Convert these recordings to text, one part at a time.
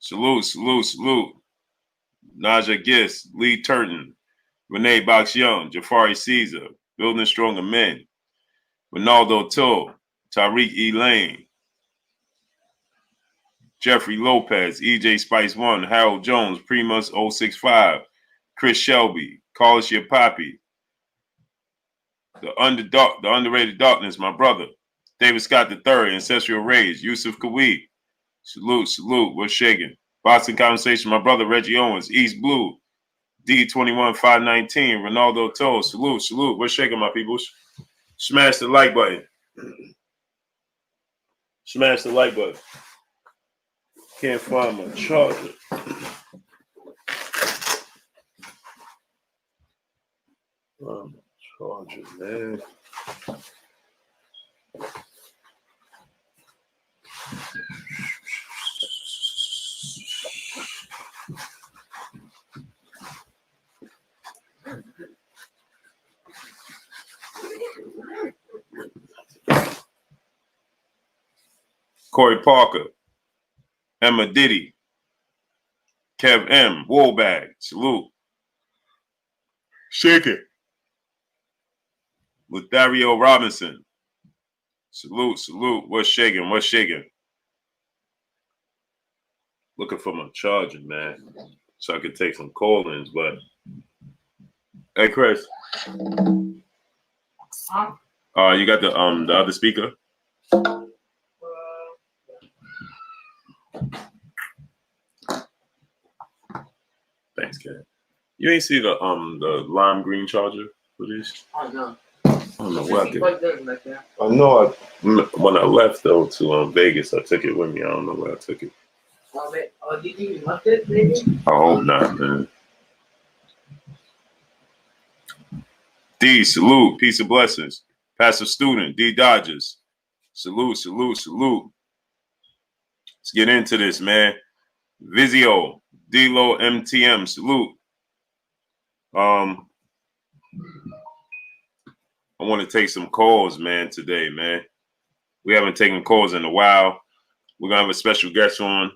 Salute, salute, salute. Naja Gist, Lee Turton, Renee Boxyoung, Jafari Caesar, Building Stronger Men, Ronaldo Tull, Tariq Elaine, Jeffrey Lopez, EJ Spice 1, Harold Jones, Primus 065, Chris Shelby, Carlos Your Poppy, the Underrated Darkness, my brother, David Scott III, Ancestral Rage, Yusuf Kawi, salute, salute, we're shaking. Boxing Conversation, my brother Reggie Owens, East Blue, D21519, Ronaldo Toll, salute, salute, we're shaking, my people. Smash the like button. Smash the like button. Can't find my charger. Charger, man. Corey Parker, Emma Diddy, Kev M, Woolbag, salute. Shake it. Lothario Robinson, salute, salute. What's shaking? What's shaking? Looking for my charger, man, so I could take some call-ins. But hey, Chris, you got the other speaker? Thanks, Ken. You ain't see the lime green charger for this? Oh no. I don't know what I did. I know when I left though to Vegas, I took it with me. I don't know where I took it. Oh, did you left it, maybe? I hope not, man. D, salute, peace and blessings. Passive student, D Dodgers. Salute, salute, salute. Let's get into this, man. Vizio, D-Lo MTM, salute. I want to take some calls, man, today, man. We haven't taken calls in a while. We're going to have a special guest on.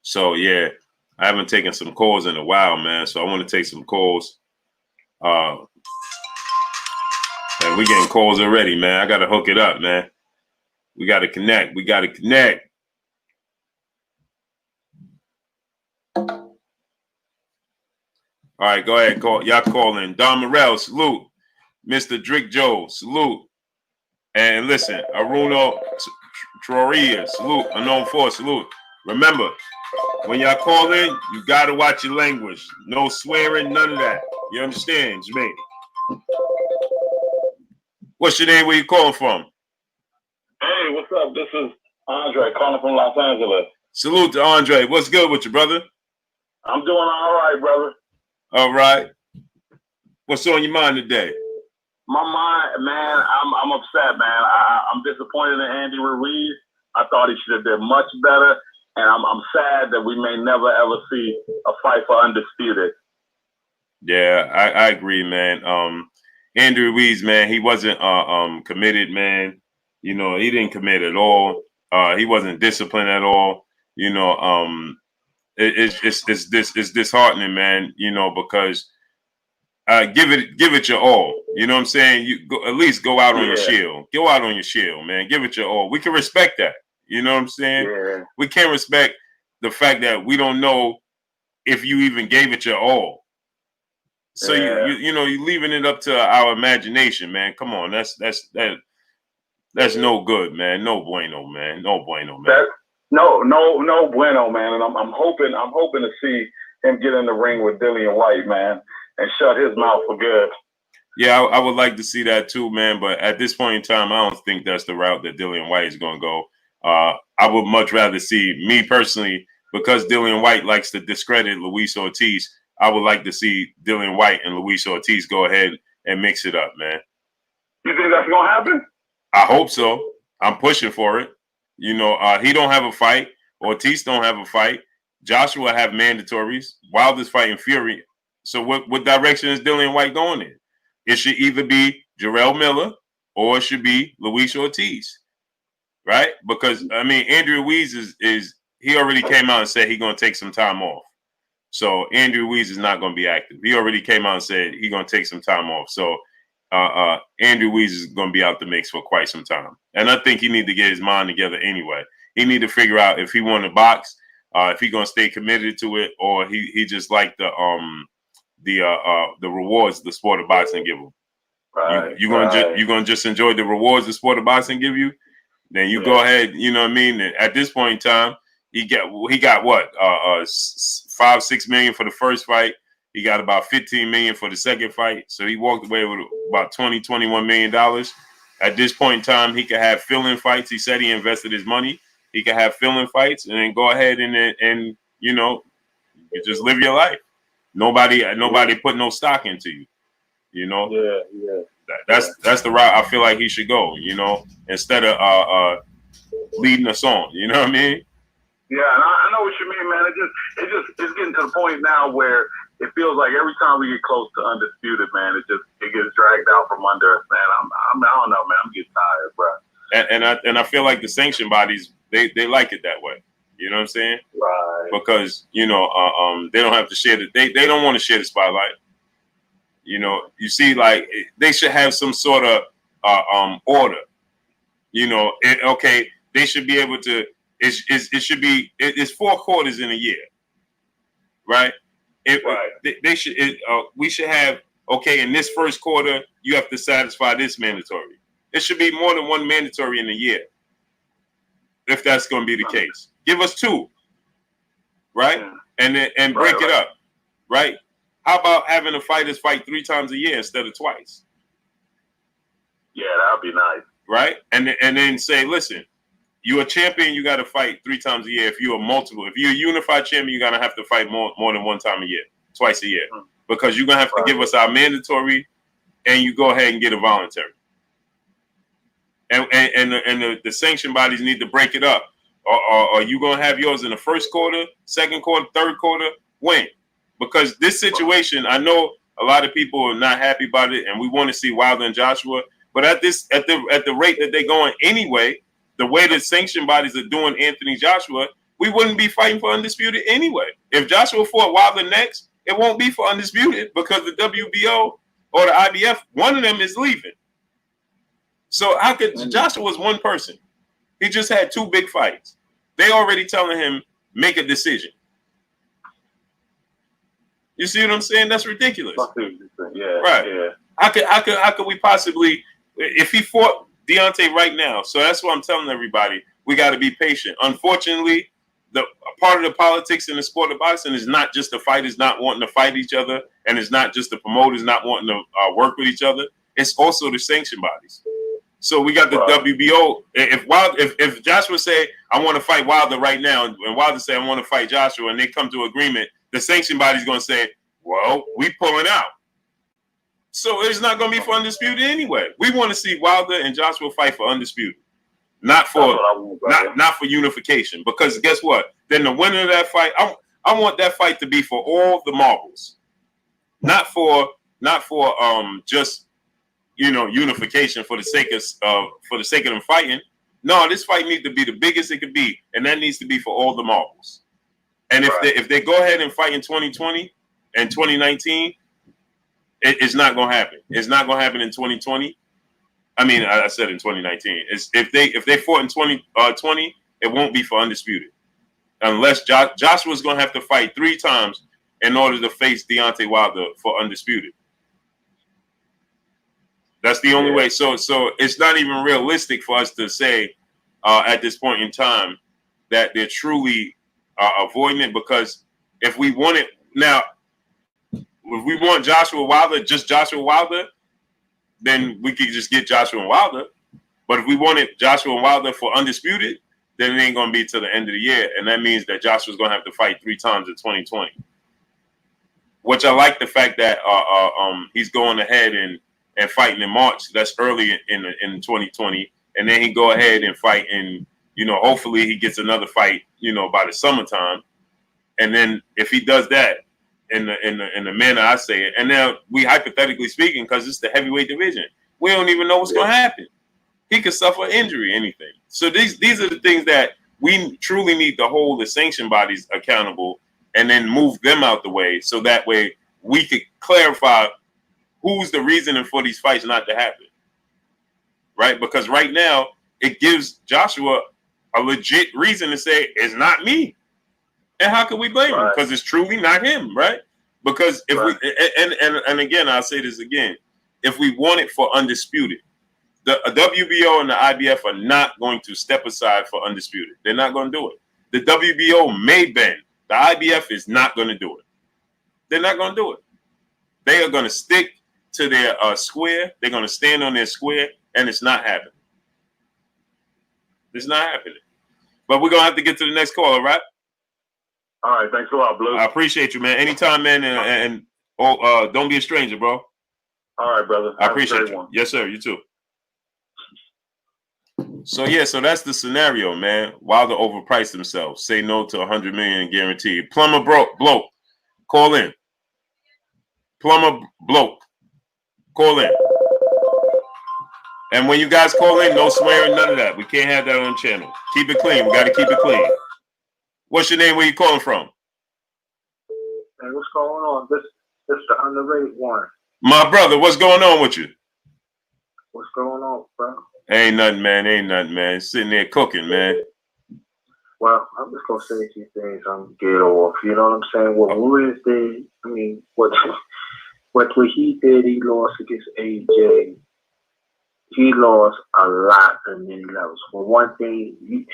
So, yeah, I haven't taken some calls in a while, man. So I want to take some calls. And we're getting calls already, man. I got to hook it up, man. We got to connect. We got to connect. All right, go ahead. Call. Y'all call in. Don Morel, salute. Mr. Drick Joe, salute. And listen, Aruno Troria, salute. Unknown Force, salute. Remember, when y'all call in, you got to watch your language. No swearing, none of that. You understand, Jermaine? What's your name? Where you calling from? Hey, what's up? This is Andre calling from Los Angeles. Salute to Andre. What's good with you, brother? I'm doing all right, brother. All right. What's on your mind today? My mind, man, I'm upset, man. I'm disappointed in Andy Ruiz. I thought he should have done much better, and I'm sad that we may never ever see a fight for Undisputed. Yeah, I agree, man. Andy Ruiz, man, he wasn't committed, man. You know, he didn't commit at all. He wasn't disciplined at all. You know, it's disheartening, man. You know, because give it your all. You know what I'm saying? You go, at least go out on your shield. Go out on your shield, man. Give it your all. We can respect that. You know what I'm saying? Yeah. We can't respect the fact that we don't know if you even gave it your all. So you know, you're leaving it up to our imagination, man. Come on, that's no good, man. No bueno, man. No bueno, man. No bueno, man. And I'm hoping to see him get in the ring with Dillian White, man, and shut his mouth for good. Yeah, I would like to see that too, man. But at this point in time, I don't think that's the route that Dillian White is going to go. I would much rather see, me personally, because Dillian White likes to discredit Luis Ortiz, I would like to see Dillian White and Luis Ortiz go ahead and mix it up, man. You think that's going to happen? I hope so. I'm pushing for it. You know, he don't have a fight. Ortiz don't have a fight. Joshua have mandatories. Wilder's fighting Fury. So what direction is Dillian White going in? It should either be Jarrell Miller or it should be Luis Ortiz. right? Because I mean, Andy Ruiz is he already came out and said he's gonna take some time off. So Andy Ruiz is not gonna be active. He already came out and said he's gonna take some time off. So Andy Ruiz is gonna be out the mix for quite some time. And I think he need to get his mind together anyway. He need to figure out if he want to box, if he gonna stay committed to it, or he just like the rewards the sport of boxing give him. Right. You gonna just enjoy the rewards the sport of boxing give you? Then you go ahead. You know what I mean? At this point in time, he got what 5-6 million for the first fight. He got about 15 million for the second fight. So he walked away with about $21 million. At this point in time, he could have fill-in fights. He said he invested his money. He could have fill-in fights and then go ahead and you know, you just live your life. Nobody put no stock into you. You know, that's the route I feel like he should go. You know, instead of leading us on. You know what I mean? Yeah, and I know what you mean, man. It's getting to the point now where it feels like every time we get close to undisputed, man, it gets dragged out from under us, man. I don't know, man. I'm getting tired, bro. And I feel like the sanction bodies they like it that way. You know what I'm saying? Right. Because you know they don't have to share they don't want to share the spotlight. You know, you see, like they should have some sort of order. You know, they should be able to. It should be. It's 4 quarters in a year, right? They should. We should have. Okay, in this first quarter, you have to satisfy this mandatory. It should be more than 1 mandatory in a year, if that's going to be the case. Give us 2, right? And break it up, right? How about having the fighters fight 3 times a year instead of twice? Yeah, that would be nice. Right? And then say, listen, you're a champion, you got to fight 3 times a year. If you're a unified champion, you're going to have to fight more than 1 time a year, twice a year. Because you're going to have to give us our mandatory and you go ahead and get a voluntary. And the sanction bodies need to break it up. Or are you going to have yours in the first quarter, second quarter, third quarter? When? Because this situation, I know a lot of people are not happy about it, and we want to see Wilder and Joshua. But at the rate that they're going anyway, the way the sanction bodies are doing Anthony Joshua, we wouldn't be fighting for undisputed anyway. If Joshua fought Wilder next, it won't be for undisputed because the WBO or the IBF, one of them is leaving. So how could Joshua was one person? He just had 2 big fights. They already telling him make a decision. You see what I'm saying? That's ridiculous. Yeah. Right. Yeah. How could we possibly, if he fought Deontay right now? So that's what I'm telling everybody. We got to be patient. Unfortunately, the part of the politics in the sport of boxing is not just the fighters not wanting to fight each other, and it's not just the promoters not wanting to work with each other. It's also the sanction bodies. So we got the WBO. If Joshua say I want to fight Wilder right now, and Wilder say I want to fight Joshua, and they come to agreement, the sanction body's going to say, well, we pulling out. So it's not going to be for undisputed anyway. We want to see Wilder and Joshua fight for undisputed, not for unification. Because guess what? Then the winner of that fight, I want that fight to be for all the marbles, not for just unification for the sake of them fighting. No, this fight needs to be the biggest it could be, and that needs to be for all the marbles. And if they go ahead and fight in 2020 and 2019. It's not going to happen. It's not going to happen in 2020. I mean, I said in 2019. If they fought in 2020, it won't be for undisputed. Unless Joshua's going to have to fight 3 times in order to face Deontay Wilder for undisputed. That's the only way. So it's not even realistic for us to say at this point in time that they're truly avoiding it, because if we want it now, if we want Joshua Wilder, just Joshua Wilder, then we could just get Joshua and Wilder. But if we wanted Joshua and Wilder for undisputed, then it ain't going to be till the end of the year. And that means that Joshua's going to have to fight 3 times in 2020. Which I like the fact that he's going ahead and fighting in March. That's early in 2020. And then he go ahead and fight in, hopefully he gets another fight, by the summertime. And then if he does that, in the manner I say it, and now we hypothetically speaking, because it's the heavyweight division, we don't even know what's going to happen. He could suffer injury, anything. So these are the things that we truly need to hold the sanction bodies accountable and then move them out the way so that way we could clarify who's the reasoning for these fights not to happen. Right? Because right now, it gives Joshua a legit reason to say, it's not me. And how can we blame him? Because it's truly not him, right? Because if we and again, I'll say this again, if we want it for undisputed, the WBO and the IBF are not going to step aside for undisputed. They're not going to do it. The WBO may bend. The IBF is not going to do it. They're not going to do it. They are going to stick to their square. They're going to stand on their square, and it's not happening. It's not happening. But we're going to have to get to the next caller, right? All right, thanks a lot, Blue. I appreciate you, man. Anytime, man, and don't be a stranger, bro. All right, brother. I appreciate you. Yes, sir. You too. So yeah, so that's the scenario, man. Wilder overpriced themselves. Say no to 100 million guaranteed. Plumber bloke, call in. Plumber bloke, call in. And when you guys call in, no swearing, none of that. We can't have that on the channel. Keep it clean. We got to keep it clean. What's your name? Where you calling from? Hey, what's going on? This the underrated one. My brother, what's going on with you? What's going on, bro? Ain't nothing, man. Ain't nothing, man. Sitting there cooking, man. Well, I'm just gonna say a few things. I'm get off. You know what I'm saying? What Ruiz did. I mean, what he did. He lost against AJ. He lost a lot on many levels. For one thing, you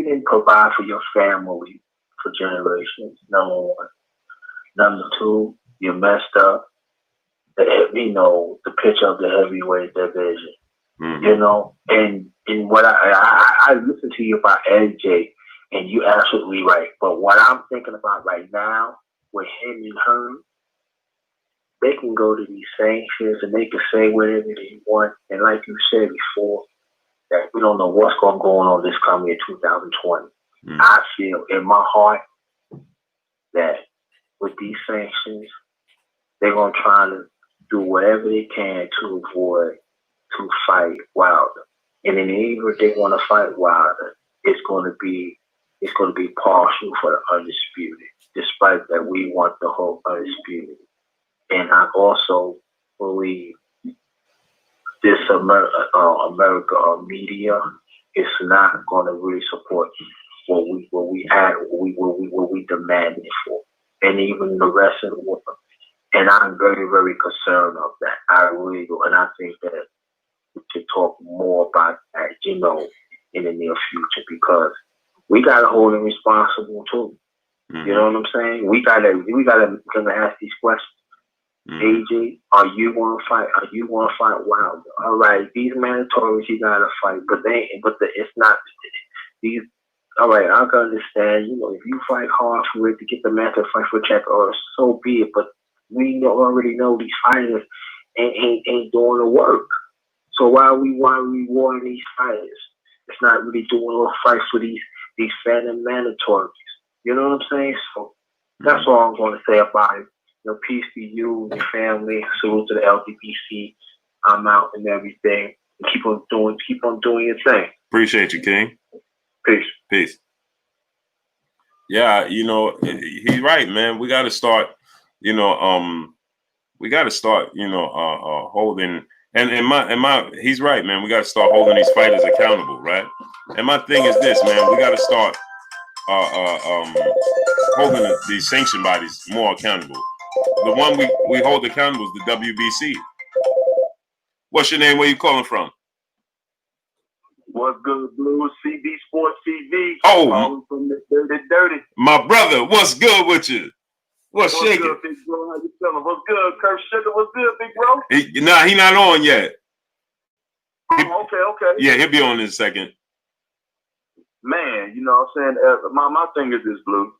didn't provide for your family for generations. Number one. Number two, you messed up the pitch of the heavyweight division. Mm-hmm. You know, and what I listened to you about AJ, and you're absolutely right. But what I'm thinking about right now with him and her, they can go to these sanctions and they can say whatever they want. And like you said before, that we don't know what's going to go on this coming year 2020. Mm-hmm. I feel in my heart that with these sanctions, they're going to try to do whatever they can to avoid to fight Wilder. And then even if they want to fight Wilder, it's going to be partial for the undisputed, despite that we want the whole undisputed. And I also believe this America media is not going to really support what we demanded for, and even the rest of the world. And I'm very, very concerned of that. I really do, and I think that we should talk more about that, in the near future, because we got to hold them responsible too. Mm-hmm. You know what I'm saying? We gotta ask these questions. Mm-hmm. AJ, are you want to fight? Are you want to fight Wilder? All right, these mandatories you gotta fight, but it's not these. All right, I can understand. If you fight hard for it to get the mandatory fight for check, or so be it. But we already know these fighters ain't doing the work. So why are we rewarding these fighters? It's not really doing a fight for these phantom mandatories. You know what I'm saying? So that's all I'm going to say about it. Peace to you and your family. Salute to the LDBC. I'm out and everything. And keep on doing your thing. Appreciate you, King. Peace. Yeah, he's right, man. We got to start. Holding. And he's right, man. We got to start holding these fighters accountable, right? And my thing is this, man. We got to start holding these sanction bodies more accountable. The one we hold accountable is the WBC. What's your name? Where you calling from? What's good, Blue? CB Sports TV. Oh, from the dirty. My brother, what's good with you? What's shaking? Good, big bro? How you feeling? What's good, Kurt Sugar? What's good, big bro? He not on yet. Oh, okay. Yeah, he'll be on in a second. Man, you know what I'm saying? My thing is this, Blue.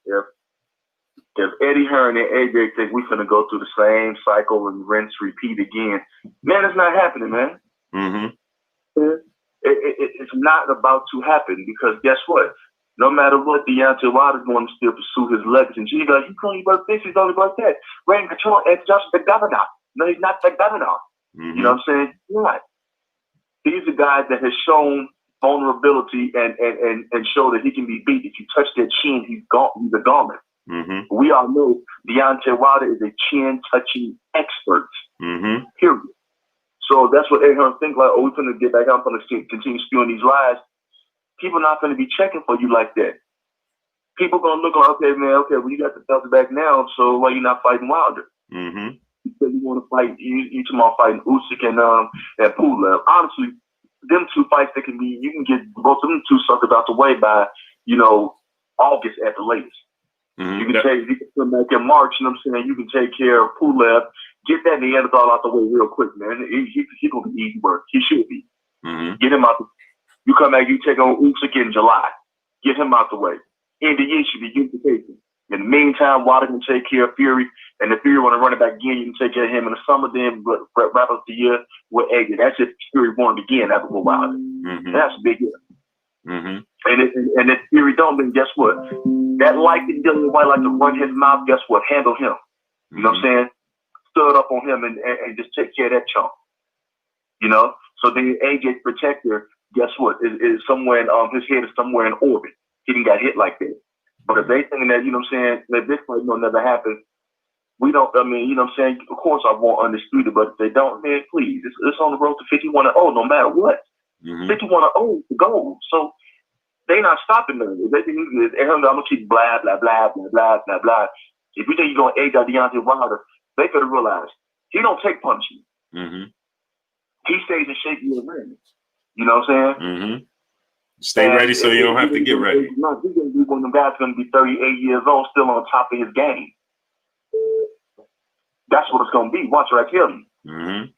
If Eddie Hearn and AJ think we finna go through the same cycle and rinse, repeat again, man, it's not happening, man. Mm-hmm. It's not about to happen, because guess what? No matter what, Deontay Wilder's going to still pursue his legacy. And he's only about this, he's only about that. Reign control, it's just the governor. No, he's not the governor. Mm-hmm. You know what I'm saying? He's not. He's a guy that has shown vulnerability and show that he can be beat. If you touch that chin, he's a garment. Mm-hmm. We all know Deontay Wilder is a chin-touching expert. Mm-hmm. Period. So that's what everyone think like, oh, we're going to get back out, I'm going to continue spewing these lies. People not going to be checking for you like that. People going to look like, okay, man, okay, well, you got the belt back now, so why you not fighting Wilder? Mm-hmm. You said you want to fight, you talking about fighting Usyk and Pulev. Honestly, them two fights, you can get both of them two suckers out the way by, August at the latest. Mm-hmm. You can come back in March, you know what I'm saying? You can take care of Pulev, get that Neanderthal out the way real quick, man. He's going to be easy work. He should be. Mm-hmm. Get him out. You come back, you take on Usyk in July. Get him out the way. In the year should be unification. In the meantime, Wilder can take care of Fury, and if Fury want to run it back again, you can take care of him in the summer, then wrap up the year with Eddie. That's if Fury wanted to begin after Wilder. Mm-hmm. That's a big year. Mm-hmm. And if Fury don't, then guess what? That like that Dillian White like to run his mouth, guess what? Handle him. You know what I'm saying? Stood up on him and just take care of that chunk. So then AJ's protector, guess what? Is somewhere in his head is somewhere in orbit. He didn't got hit like that. But if they thinking that, you know what I'm saying, that this fight will never happen, we don't, you know what I'm saying? Of course I want Undisputed, but if they don't, man, please. It's on the road to 51-0 no matter what. 51-0 is the goal. So they not stopping them. They think I'm going to keep blah, blah, blah, blah, blah, blah, blah. If you think you're going to age out Deontay Wilder, they could have realized he don't take punishment. Mm-hmm. He stays in shape in the ring. You know what I'm saying? Mm-hmm. Stay ready so you don't have to get ready. No, he's going to be one of them guys going to be 38 years old, still on top of his game. That's what it's going to be. Watch what I tell you. Mm-hmm.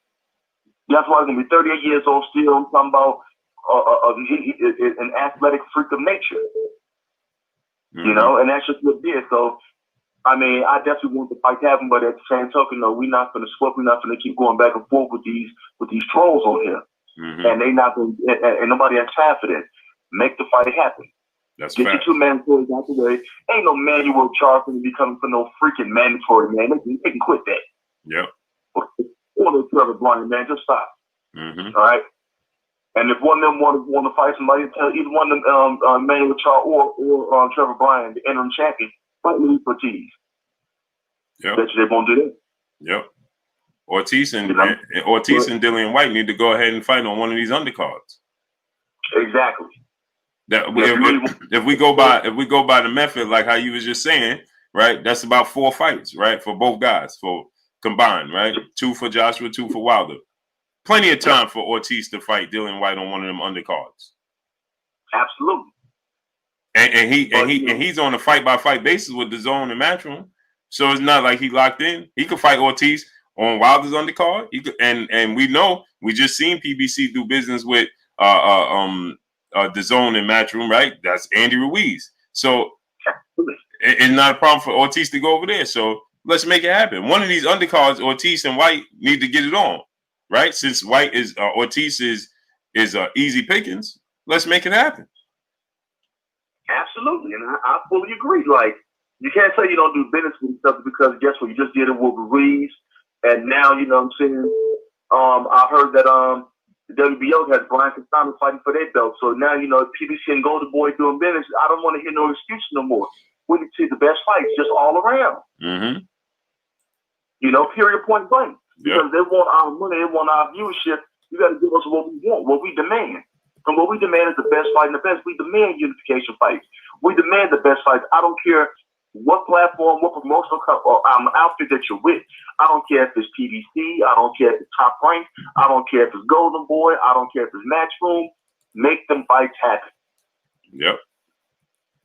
That's why he's going to be 38 years old, still. I'm talking about an athletic freak of nature. Mm-hmm. And that's just what it is. So, I mean, I definitely want the fight to happen, but at the same token, no, we're not going to swap. We're not going to keep going back and forth with these trolls on here. Mm-hmm. And they not going and nobody has time for that. Make the fight happen. That's Get your two mandatories out the way. Ain't no manual charge going to be coming for no freaking mandatory, man. They can quit that. Yep. Or the Trevor Bryan, man, just stop. Mm-hmm. All right. And if one of them want to fight somebody, tell either one of them, Manuel Charles or Trevor Bryan, the interim champion, fight Luis Ortiz. Yep. Bet you they won't do that. Yep. Ortiz and Dillian White need to go ahead and fight on one of these undercards. Exactly. If we go by the method, like how you was just saying, right? That's about 4 fights, right, for both guys, for combined, right? 2 for Joshua, 2 for Wilder. Plenty of time for Ortiz to fight Dillian White on one of them undercards. Absolutely. And he's on a fight by fight basis with the Zone and Matchroom, so it's not like he locked in. He could fight Ortiz on Wilder's undercard. He could, and we just seen PBC do business with the Zone and Matchroom, right? That's Andy Ruiz. So it's not a problem for Ortiz to go over there. So let's make it happen. One of these undercards, Ortiz and White need to get it on, right? Since Ortiz is easy pickings, let's make it happen. Absolutely, and I fully agree. Like, you can't say you don't do business with stuff because guess what? You just did it with Ruiz, and now you know what I'm saying. I heard that the WBO has Brian Castano fighting for their belt. So now PBC and Golden Boy doing business. I don't want to hear no excuses no more. We need to see the best fights just all around. Mm-hmm. Period, point blank. Because they want our money, they want our viewership. You got to give us what we want, what we demand. And what we demand is the best fight and the best. We demand unification fights. We demand the best fights. I don't care what platform, what promotional outfit that you're with. I don't care if it's PBC. I don't care if it's Top Rank. I don't care if it's Golden Boy. I don't care if it's Matchroom. Make them fights happen. Yep.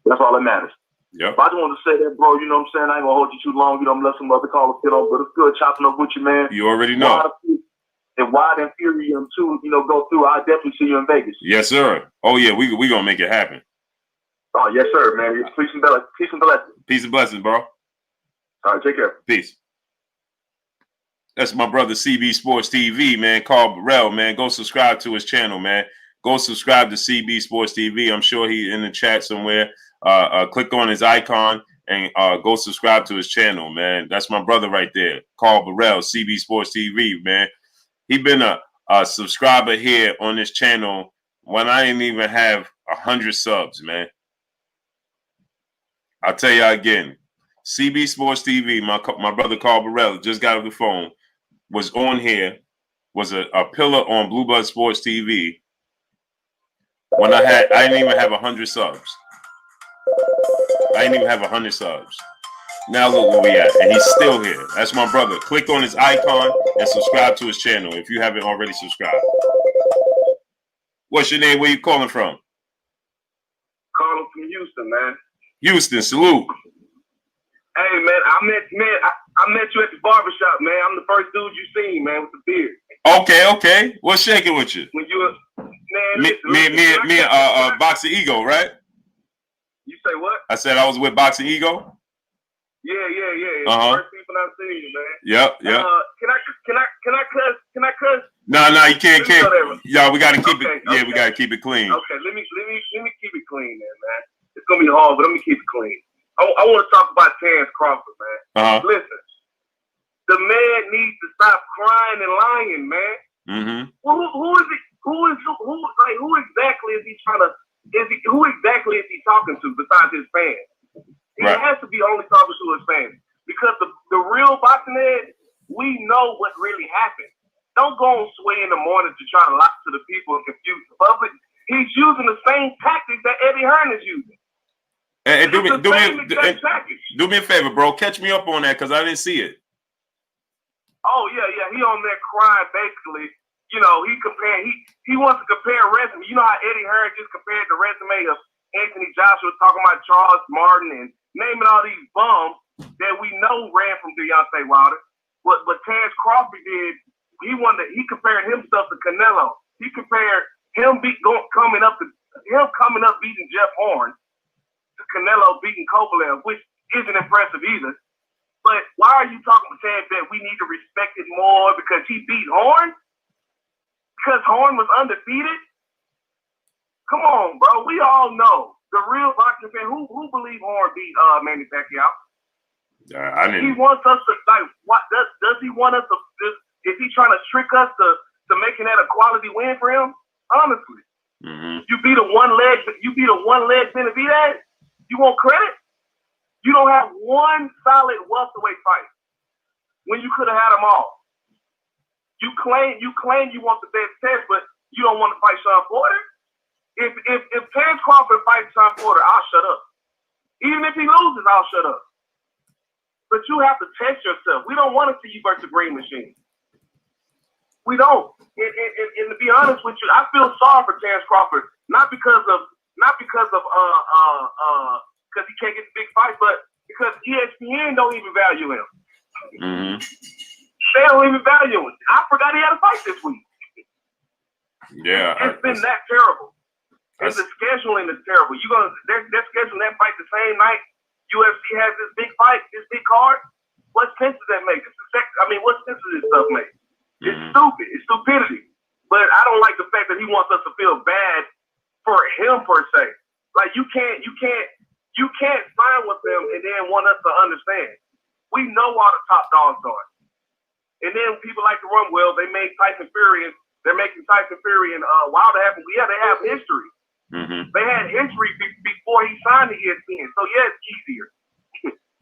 That's all that matters. Yep. I just want to say that, bro. You know what I'm saying? I ain't going to hold you too long. I'm let some other callers get on, but it's good chopping up with you, man. You already know. And Wild and Fury, too, go through. I'll definitely see you in Vegas. Yes, sir. Oh, yeah, we going to make it happen. Oh, yes, sir, man. Peace and blessings. Peace and blessings, bro. All right, take care. Peace. That's my brother, CB Sports TV, man. Carl Burrell, man. Go subscribe to his channel, man. Go subscribe to CB Sports TV. I'm sure he's in the chat somewhere. Click on his icon and go subscribe to his channel, man. That's my brother right there, Carl Burrell, CB Sports TV, man. He been a subscriber here on this channel when I didn't even have 100 subs, man. I'll tell y'all again. CB Sports TV, my brother Carl Barrella just got off the phone, was on here, was a pillar on Blue Blood Sports TV when I didn't even have 100 subs. I didn't even have 100 subs. Now look where we at, and he's still here. That's my brother. Click on his icon and subscribe to his channel if you haven't already subscribed. What's your name? Where you calling from? Calling from Houston, man. Houston, salute. Hey, man, I met you at the barbershop, man. I'm the first dude you seen, man, with the beard. Okay. What's shaking with you? When you were, man, me, Boxing Ego, right? You say what? I said I was with Boxing Ego. Yeah. First people I've seen you, man. Yep. Can I cuss? No, you can't. Yeah, we gotta keep it. Yeah, we gotta keep it clean. Okay, let me keep it clean, man. It's gonna be hard, but let me keep it clean. I want to talk about Terence Crawford, man. Listen, the man needs to stop crying and lying, man. Mm-hmm. Who is it? Who exactly is he trying to? Who exactly is he talking to besides his fans? He has to be only talking to his fans because the real boxing head, we know what really happened. Don't go on Sway in the morning to try to lie to the people and confuse the public. He's using the same tactics that Eddie Hearn is using. And do me a favor, bro. Catch me up on that because I didn't see it. Oh yeah. He on there crying basically. You know, he wants to compare resume. You know how Eddie Hearn just compared the resume of Anthony Joshua talking about Charles Martin and naming all these bums that we know ran from Deontay Wilder. What Terence Crawford did, he compared himself to Canelo. He compared him coming up beating Jeff Horn to Canelo beating Kovalev, which isn't impressive either. But why are you saying that we need to respect it more because he beat Horn? Because Horn was undefeated? Come on, bro. We all know. The real boxing fan, who believe Horn beat Manny Pacquiao? I didn't. He wants us to what does he want us to? Is he trying to trick us to making that a quality win for him? Honestly, you beat a one leg Benavidez. You want credit? You don't have one solid welterweight fight when you could have had them all. You claim you want the best test, but you don't want to fight Sean Porter. If Terence Crawford fights Sean Porter, I'll shut up. Even if he loses, I'll shut up. But you have to test yourself. We don't want to see you versus the Green Machine. We don't. And to be honest with you, I feel sorry for Terence Crawford, not because he can't get the big fight, but because ESPN don't even value him. Mm-hmm. They don't even value him. I forgot he had a fight this week. Yeah, it's been that terrible. And the scheduling is terrible. They're scheduling that fight the same night UFC has this big fight, this big card. What sense does that make? What sense does this stuff make? It's stupid. It's stupidity. But I don't like the fact that he wants us to feel bad for him per se. Like you can't sign with them and then want us to understand. We know all the top dogs are. And then people like to run, well, they made Tyson Fury and they're making Tyson Fury and Wilder happen. Yeah, they have history. Mm-hmm. They had history before he signed to ESPN. So yeah, it's easier.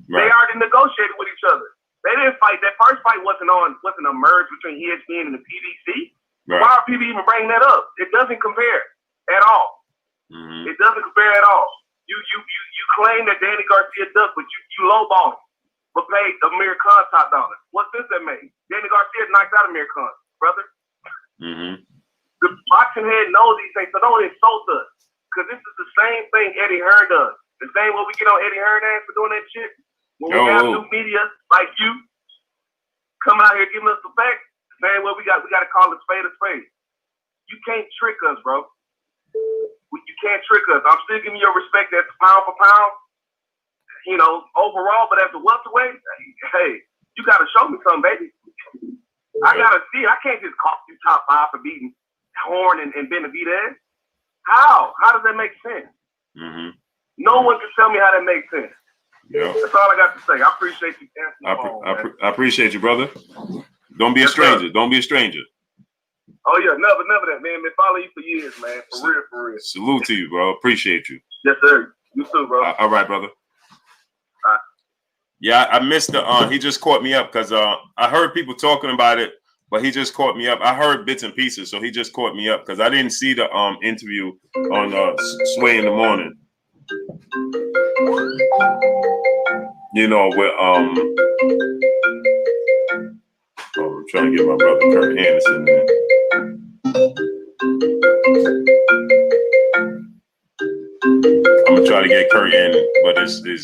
They already negotiated with each other. They didn't fight. That first fight wasn't a merge between ESPN and the PBC. Right. Why are people even bringing that up? It doesn't compare at all. Mm-hmm. It doesn't compare at all. You claim that Danny Garcia ducked, but you lowballed him, but paid Amir Khan top dollar. What sense that made? Danny Garcia knocked out Amir Khan, brother. Mm-hmm. The boxing head knows these things, so don't insult us. Because this is the same thing Eddie Hearn does. The same way we get on Eddie Hearn ass for doing that shit. When we have new media like you coming out here giving us the facts, the same way we got to call it spade a spade. You can't trick us, bro. You can't trick us. I'm still giving you your respect as pound for pound, overall, but as a welterweight, hey, you got to show me something, baby. I got to see. I can't just call you top 5 for beating Horn and Benavidez. How? How does that make sense? Mm-hmm. No one can tell me how that makes sense. Yep. That's all I got to say. I appreciate you answering the phone, I appreciate you, brother. Don't be a stranger. Don't be a stranger. Oh yeah, never that, man. Been following you for years, man. For real. Salute to you, bro. Appreciate you. Yes, sir. You too, bro. All right, brother. Yeah, I missed the. He just caught me up because I heard people talking about it, but he just caught me up. I heard bits and pieces, so he just caught me up because I didn't see the interview on Sway in the Morning. You know, with I'm trying to get my brother Kurt Anderson there. I'm gonna try to get Kurt in, but his name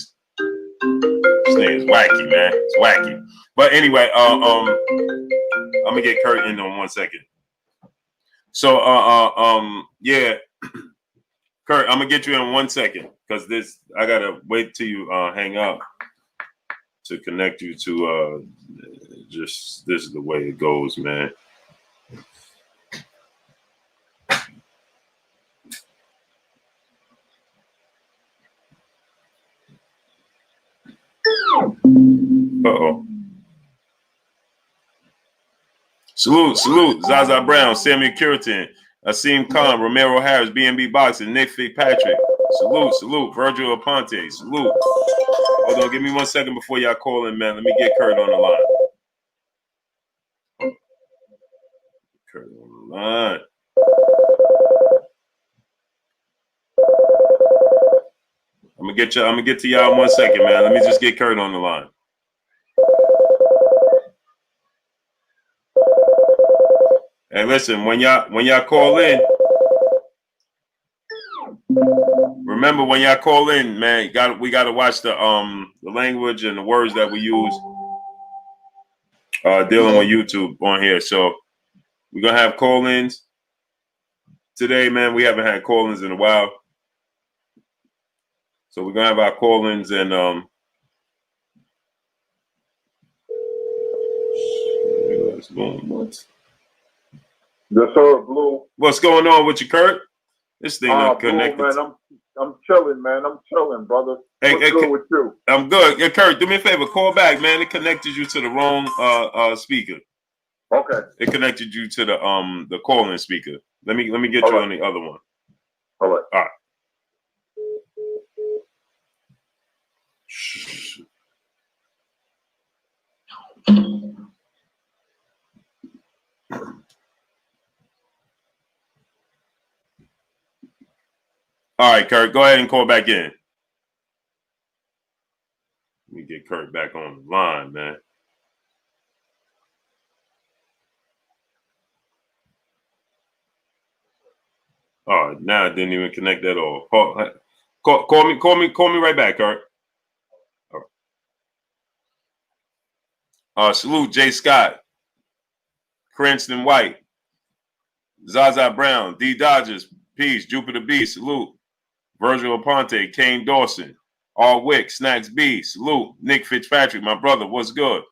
is wacky, man. It's wacky. But anyway, I'm gonna get Kurt in on 1 second. So yeah, Kurt, I'm gonna get you in 1 second because I gotta wait till you hang up to connect you to just this is the way it goes, man. Uh-oh. Salute. Zaza Brown, Samuel Curitin, Asim Khan, Romero Harris, BNB Boxing, Nick Fitzpatrick. Salute. Virgil Aponte. Salute. Hold on, give me 1 second before y'all call in, man. Let me get Kurt on the line. Kurt on the line. I'm gonna get to y'all in 1 second, man. Let me just get Kurt on the line. Hey, listen, when y'all call in, remember when y'all call in, man, we gotta watch the language and the words that we use dealing with YouTube on here. So we're gonna have call-ins today, man. We haven't had call-ins in a while. So we're gonna have our call-ins and what? Yes, sir, Blue. What's going on with you, Kurt? This thing not connected. Blue, man, I'm chilling, man. I'm chilling, brother. What's good with you? I'm good. Yeah, Kurt, do me a favor. Call back, man. It connected you to the wrong speaker. Okay. It connected you to the call-in speaker. Let me get you on the other one. All right. All right. All right, Kurt, go ahead and call back in. Let me get Kurt back on the line, man. All right, now it didn't even connect at all. Call me right back, Kurt. All right. Salute Jay Scott, Cranston White, Zaza Brown, D Dodgers, peace, Jupiter B, salute. Virgil Aponte, Kane Dawson, R. Wick, Snacks B, salute. Nick Fitzpatrick, my brother, what's good?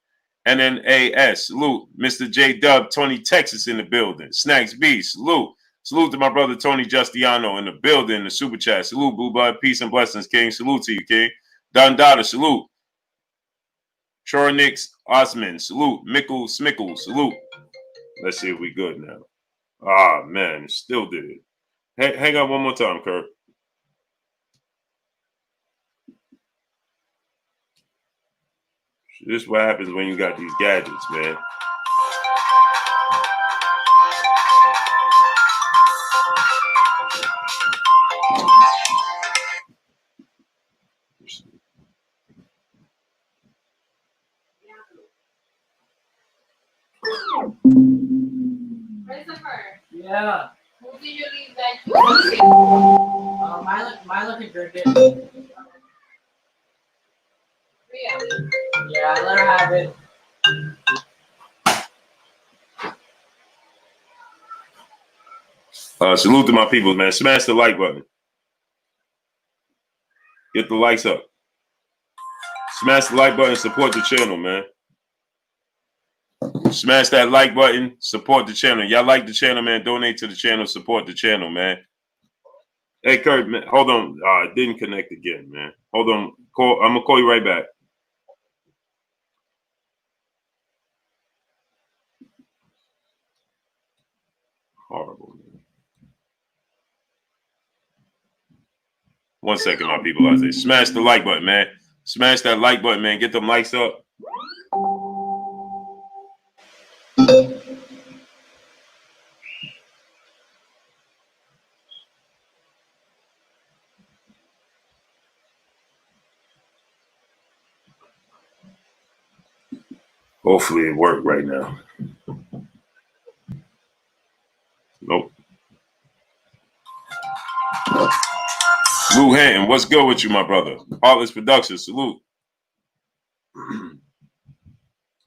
NNAS, salute. Mr. J Dub, Tony Texas in the building. Snacks B, salute. Salute to my brother Tony Justiano in the building, the super chat. Salute, Blue Bud, peace and blessings, King. Salute to you, King. Don Dada, salute. Chornix Osman, salute. Mickle Smickle, salute. Let's see if we good now. Ah, man, it still did it. Hang on one more time, Kurt. This is what happens when you got these gadgets, man. Christopher. Yeah. Who did you leave that? Milo can drink it. Really? Yeah, let her have it. Salute to my people, man. Smash the like button. Get the likes up. Smash the like button. Support the channel, man. Smash that like button. Support the channel. Y'all like the channel, man. Donate to the channel. Support the channel, man. Hey, Kurt, man. Hold on. It didn't connect again, man. Hold on. I'm going to call you right back. 1 second, my people. I say, smash the like button, man. Smash that like button, man. Get them likes up. Hopefully it worked right now. Nope. Lou Hanton, what's good with you, my brother? Heartless Productions, salute.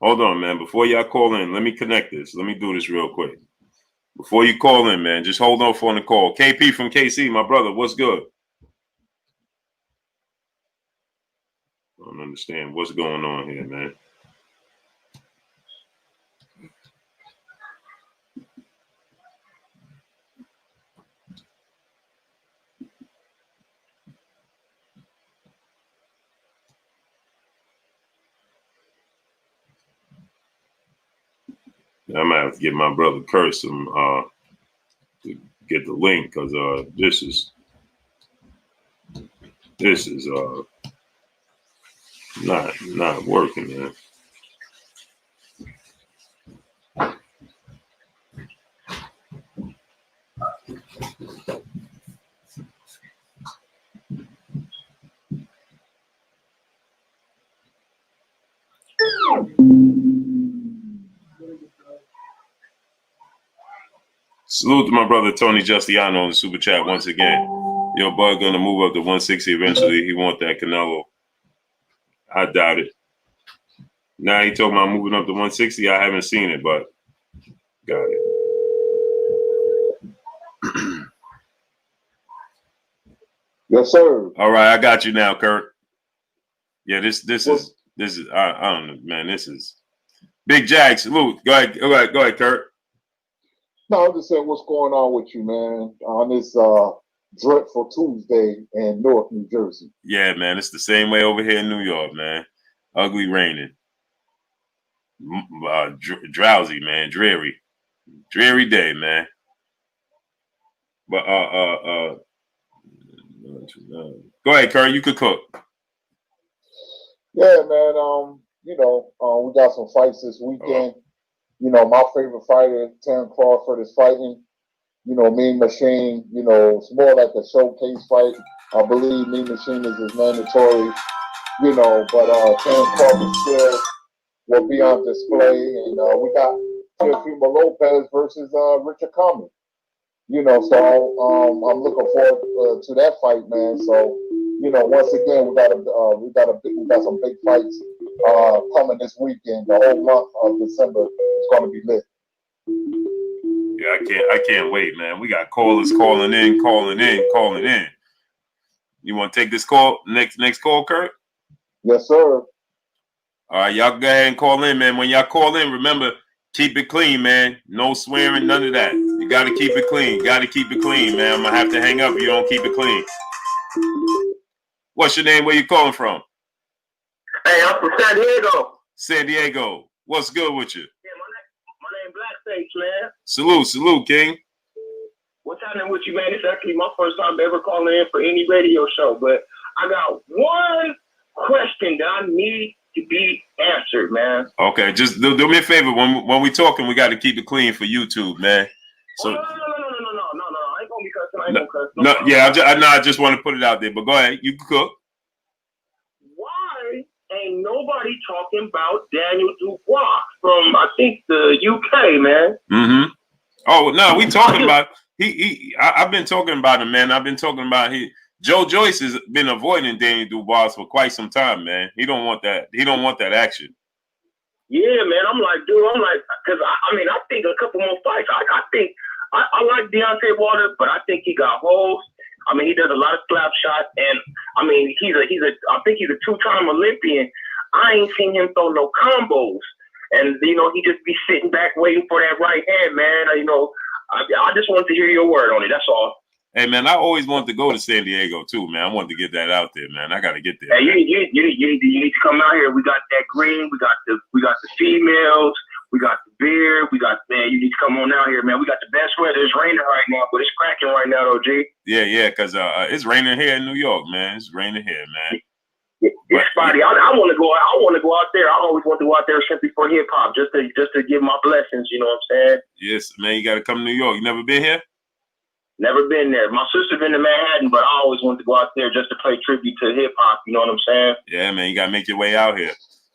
Hold on, man. Before y'all call in, let me connect this. Let me do this real quick. Before you call in, man, just hold on for the call. KP from KC, my brother, what's good? I don't understand what's going on here, man. I might have to get my brother Kurt some to get the link, because this is not working, man. Salute to my brother Tony Justiano in the super chat once again. Yo, Bud gonna move up to 160 eventually. He want that Canelo. I doubt it. Now he talking about moving up to 160. I haven't seen it, but got it. Yes, sir. All right, I got you now, Kurt. Yeah, this is I don't know, man. This is Big Jag. Salute. Go ahead, Kurt. No, I'm just saying what's going on with you, man, on this dreadful Tuesday in North New Jersey. Yeah, man, it's the same way over here in New York, man. Ugly raining. Drowsy, man. Dreary day, man. But go ahead, Kurt. You could cook. Yeah, man. We got some fights this weekend. My favorite fighter, Terence Crawford, is fighting. Mean Machine. It's more like a showcase fight. I believe Mean Machine is mandatory. But Terence Crawford still will be on display, and we got Teofimo Lopez versus Richard Common. So I'm looking forward to that fight, man. So once again, we got some big fights coming this weekend. The whole month of December is going to be lit. Yeah, I can't wait, man. We got callers calling in. You want to take this call? Next call, Kurt? Yes, sir. All right, y'all go ahead and call in, man. When y'all call in, remember, keep it clean, man. No swearing, none of that. You got to keep it clean. Man. I'm going to have to hang up if you don't keep it clean. What's your name? Where you calling from? Hey, I'm from San Diego. San Diego. What's good with you? Yeah, my name Blackface, man. Salute, King. What's happening with you, man? It's actually my first time ever calling in for any radio show, but I got one question that I need to be answered, man. Okay, just do me a favor. When we talking, we got to keep it clean for YouTube, man. So no. I ain't gonna be cussing. I just want to put it out there. But go ahead, you can cook. Why ain't nobody talking about Daniel Dubois from, I think, the UK, man? Mm-hmm. Oh no, we talking about I've been talking about him, man. I've been talking about Joe Joyce has been avoiding Daniel Dubois for quite some time, man. He don't want that. He don't want that action. Yeah, man. Because I think a couple more fights. I like Deontay Wilder, but I think he got holes. He does a lot of slap shots, and I think he's a two-time Olympian. I ain't seen him throw no combos, and he just be sitting back waiting for that right hand, man. I just wanted to hear your word on it. That's all. Hey, man, I always wanted to go to San Diego too, man. I wanted to get that out there, man. I got to get there. Hey, you need to come out here. We got that green. We got the females. We got the beer. We got, man, you need to come on out here, man. We got the best weather. It's raining right now, but it's cracking right now, though, G. Yeah, because it's raining here in New York, man. It's raining here, man. It's spotty. I want to go. I want to go out there. I always want to go out there simply for hip hop, just to give my blessings. You know what I'm saying? Yes, man. You got to come to New York. You never been here? Never been there. My sister been to Manhattan, but I always wanted to go out there just to pay tribute to hip hop. You know what I'm saying? Yeah, man. You got to make your way out here.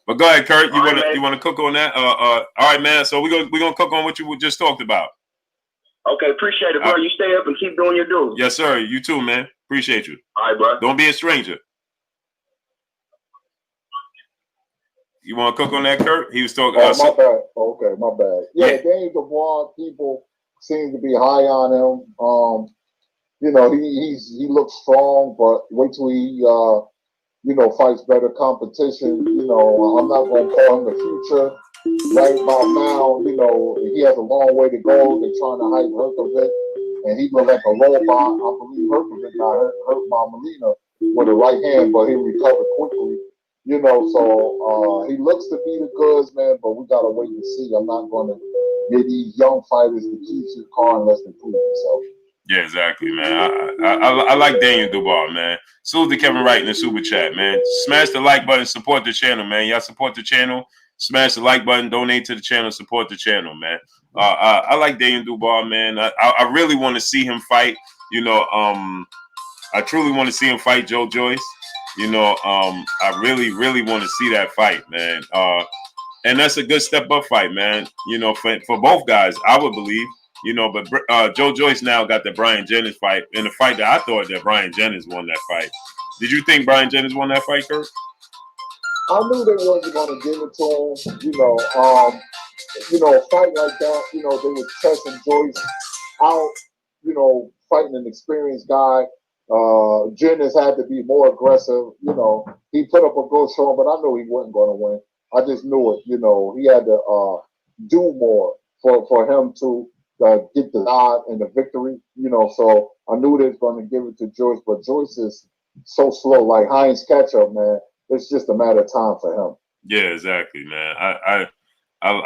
But go ahead, Kurt. You want to cook on that? All right, man. So we're gonna cook on what you just talked about. Okay, appreciate it, bro. You stay up and keep doing your due. Yes, sir. You too, man. Appreciate you. All right, bro. Don't be a stranger. You want to cook on that, Kurt? He was talking. Oh, my bad. Okay, my bad. Yeah, Daniel Dubois, people seem to be high on him. You know, he looks strong, but wait till he you know, fights better competition. You know, I'm not going to call him the future. Right about now, you know, he has a long way to go. They're trying to hype Herkovic, and he looked like a robot. I believe Herkovic got hurt by Molina with a right hand, but he recovered quickly. You know, so he looks to be the goods, man, but we got to wait and see. I'm not going to give these young fighters the keys to the car unless they prove themselves. Yeah, exactly, man. I like Daniel Dubois, man. Salute to Kevin Wright in the super chat, man. Smash the like button, support the channel, man. Y'all support the channel. Smash the like button, donate to the channel, support the channel, man. I like Daniel Dubois, man. I really want to see him fight. You know, I truly want to see him fight Joe Joyce. You know, I really, really want to see that fight, man. And that's a good step up fight, man. You know, for both guys, I would believe. You know, but Joe Joyce now got the Brian Jennings fight in a fight that I thought that Brian Jennings won that fight. Did you think Brian Jennings won that fight, Kurt? I knew they wasn't going to give it to him. You know, a fight like that, you know, they were testing Joyce out, you know, fighting an experienced guy. Jennings had to be more aggressive. You know, he put up a good show, but I knew he wasn't going to win. I just knew it. You know, he had to do more for him to get the nod and the victory. You know, so I knew they was going to give it to Joyce, but Joyce is so slow, like Heinz ketchup, man. It's just a matter of time for him. Yeah, exactly, man. I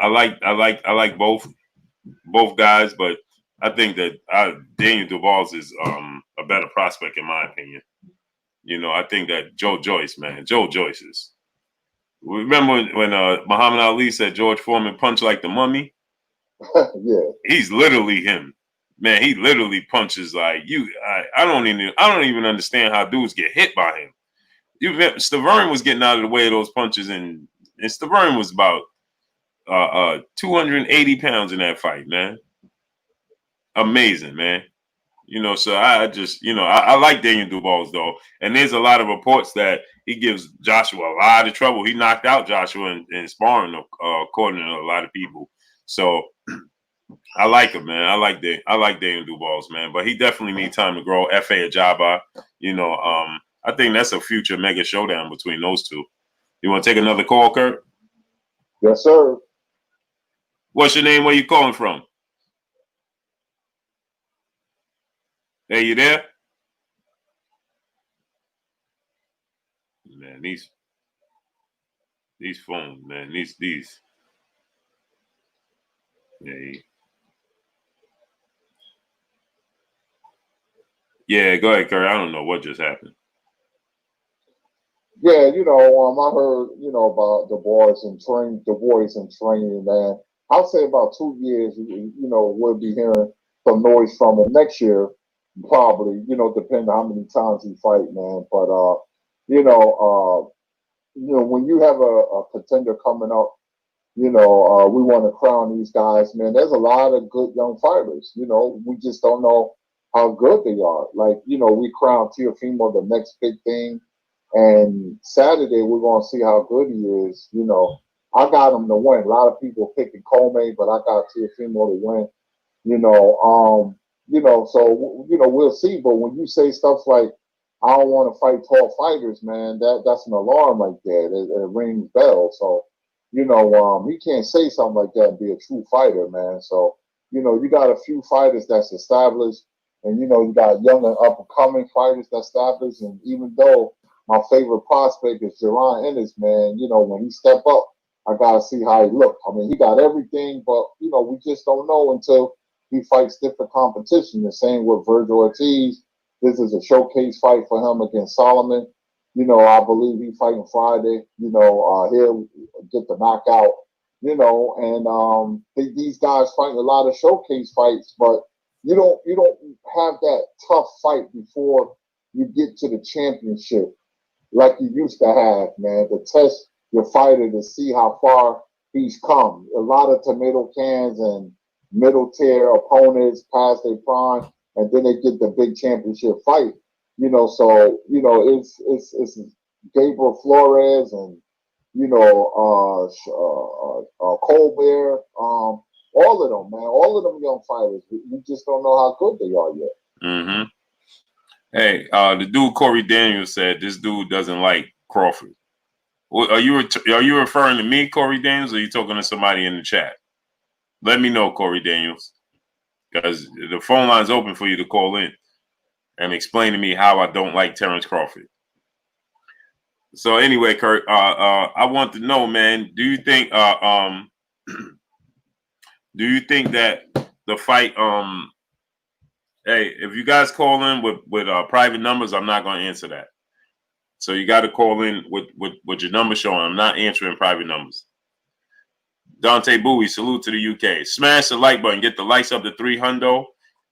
like both guys, but I think that Daniel Dubois is a better prospect in my opinion. You know, I think that Joe Joyce, man, Joe Joyce is. Remember when Muhammad Ali said George Foreman punched like the mummy? Yeah, he's literally him, man. He literally punches like you. I don't even understand how dudes get hit by him. Stavern was getting out of the way of those punches, and Stavern was about 280 pounds in that fight, man. Amazing, man. You know, so I just, you know, I like Daniel Dubois though, and there's a lot of reports that he gives Joshua a lot of trouble. He knocked out Joshua in sparring, according to a lot of people. So I like him, man. I like Daniel Dubois, man. But he definitely needs time to grow. F.A. Ajaba, you know, I think that's a future mega showdown between those two. You want to take another call, Kurt? Yes, sir. What's your name? Where you calling from? Hey, you there? Man, these phones, man, these. Yeah, go ahead, Kurt. I don't know what just happened. Yeah, you know, I heard, you know, about the boys and training, man. I'll say about 2 years, you know, we'll be hearing some noise from him. Next year, probably, you know, depending on how many times he fight, man. But when you have a contender coming up, you know, we want to crown these guys, man. There's a lot of good young fighters. You know, we just don't know how good they are. Like, you know, we crown Teofimo the next big thing. And Saturday, we're going to see how good he is. You know, I got him to win. A lot of people picking Comey, but I got Teofimo to win. So, you know, we'll see. But when you say stuff like, I don't want to fight tall fighters, man, that's an alarm right there. It rings bells. So, you know, he can't say something like that and be a true fighter, man. So, you know, you got a few fighters that's established, and, you know, you got young and up-and-coming fighters that's established. And even though my favorite prospect is Jerron Ennis, man, you know, when he step up, I gotta see how he look. I mean, he got everything, but you know, we just don't know until he fights different competition. The same with Virgil Ortiz. This is a showcase fight for him against Solomon. You know, I believe he's fighting Friday. You know, he'll get the knockout. You know, and these guys fighting a lot of showcase fights, but you don't have that tough fight before you get to the championship like you used to have, man. To test your fighter to see how far he's come. A lot of tomato cans and middle tier opponents past their prime, and then they get the big championship fight. You know, so you know it's Gabriel Flores and you know Colbert, all of them, man, all of them young fighters. We just don't know how good they are yet. Mm-hmm. Hey, the dude Corey Daniels said this dude doesn't like Crawford. Are you referring to me, Corey Daniels, or are you talking to somebody in the chat? Let me know, Corey Daniels, because the phone line's open for you to call in and explain to me how I don't like Terence Crawford. So anyway, Kurt, I want to know, man, do you think that the fight hey, if you guys call in with private numbers, I'm not going to answer that. So you got to call in with your number showing. I'm not answering private numbers. Dante Bowie, salute to the UK. Smash the like button. Get the likes up to 300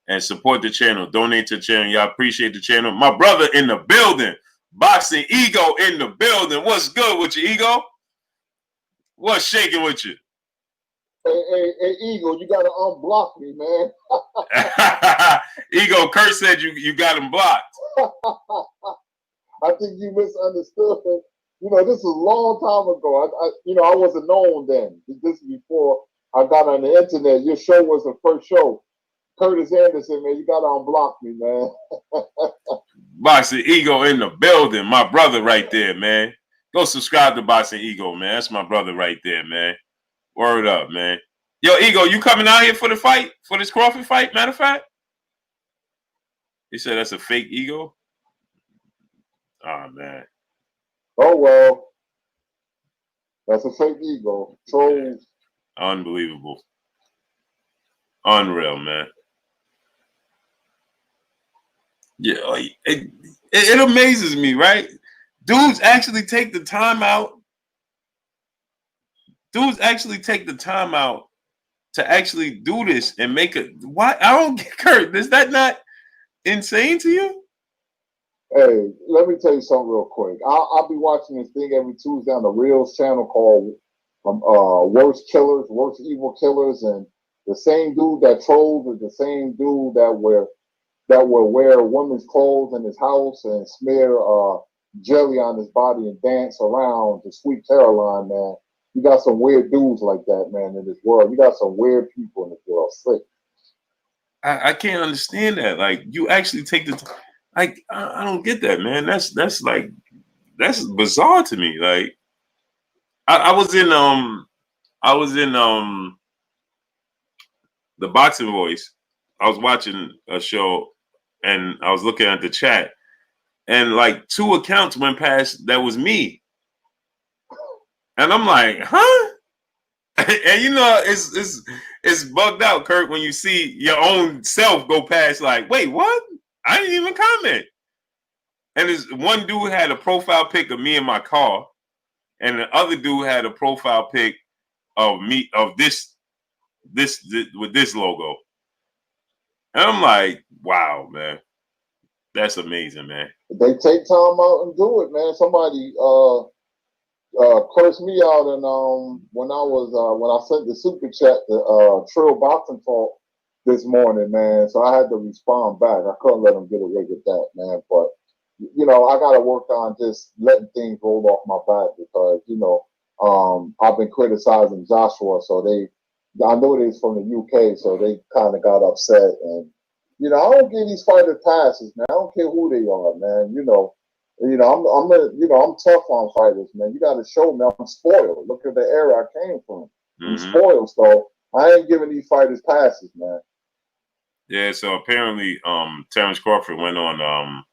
and support the channel. Donate to the channel. Y'all appreciate the channel. My brother in the building. Boxing Ego in the building. What's good with you, Ego? What's shaking with you? Hey, Ego, you got to unblock me, man. Ego, Kurt said you got him blocked. I think you misunderstood. You know, this was a long time ago. I wasn't known then. This is before I got on the internet. Your show was the first show. Curtis Anderson, man, you got to unblock me, man. Boxing Ego in the building. My brother right there, man. Go subscribe to Boxing Ego, man. That's my brother right there, man. Word up, man. Yo, Ego, you coming out here for the fight? For this Crawford fight, matter of fact? He said that's a fake Ego? Oh, man. Oh, well. That's a fake Ego. Trolls. Unbelievable. Unreal, man. Yeah, it amazes me, right? Dudes actually take the time out. Dudes actually take the time out to actually do this and make it. Why? I don't get Kurt. Is that not insane to you? Hey, let me tell you something real quick. I'll be watching this thing every Tuesday on the Reels channel called Worst Killers, Worst Evil Killers, and the same dude that trolls is the same dude that will wear women's clothes in his house and smear jelly on his body and dance around to Sweet Caroline, man. You got some weird dudes like that, man, in this world. You got some weird people in this world. Sick. I can't understand that. Like, you actually take the time. Like, I don't get that, man. That's bizarre to me. Like, I was in the Boxing Voice. I was watching a show and I was looking at the chat, and like 2 accounts went past that was me. And I'm like, huh? And you know, it's bugged out, Kurt, when you see your own self go past, like, wait, what? I didn't even comment. And this one dude had a profile pic of me in my car, and the other dude had a profile pic of me of this with this logo. And I'm like, wow, man. That's amazing, man. They take time out and do it, man. Somebody cursed me out, and when I sent the super chat to Trill Boxing Talk this morning, man. So I had to respond back. I couldn't let them get away with that, man. But you know, I got to work on just letting things roll off my back because you know I've been criticizing Joshua, so I know they're from the UK, so they kind of got upset. And you know, I don't give these fighters passes, man. I don't care who they are, man. I'm tough on fighters, man. You got to show me I'm spoiled. Look at the era I came from. I'm spoiled, so I ain't giving these fighters passes, man. Yeah, so apparently Terence Crawford went on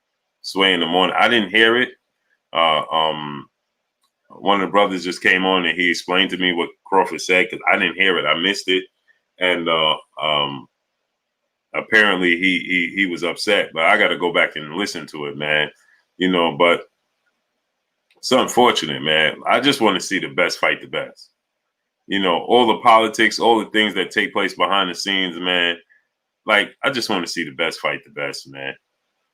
Sway in the Morning. I didn't hear it. one of the brothers just came on and he explained to me what Crawford said because I didn't hear it. I missed it. And apparently he was upset, but I got to go back and listen to it, man. You know, but it's unfortunate, man. I just want to see the best fight the best. You know, all the politics, all the things that take place behind the scenes, man. Like, I just want to see the best fight the best, man.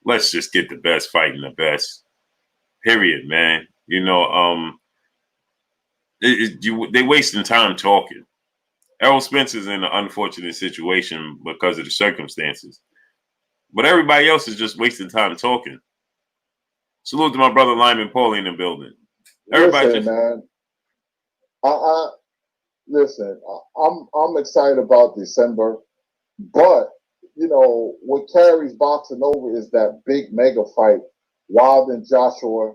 Let's just get the best fighting the best. Period, man. You know, they wasting time talking. Errol Spence is in an unfortunate situation because of the circumstances. But everybody else is just wasting time talking. Salute to my brother Lyman Paulie in the building. Everybody listen, man. Listen, I'm excited about December, but you know what carries boxing over is that big mega fight, Wilder and Joshua,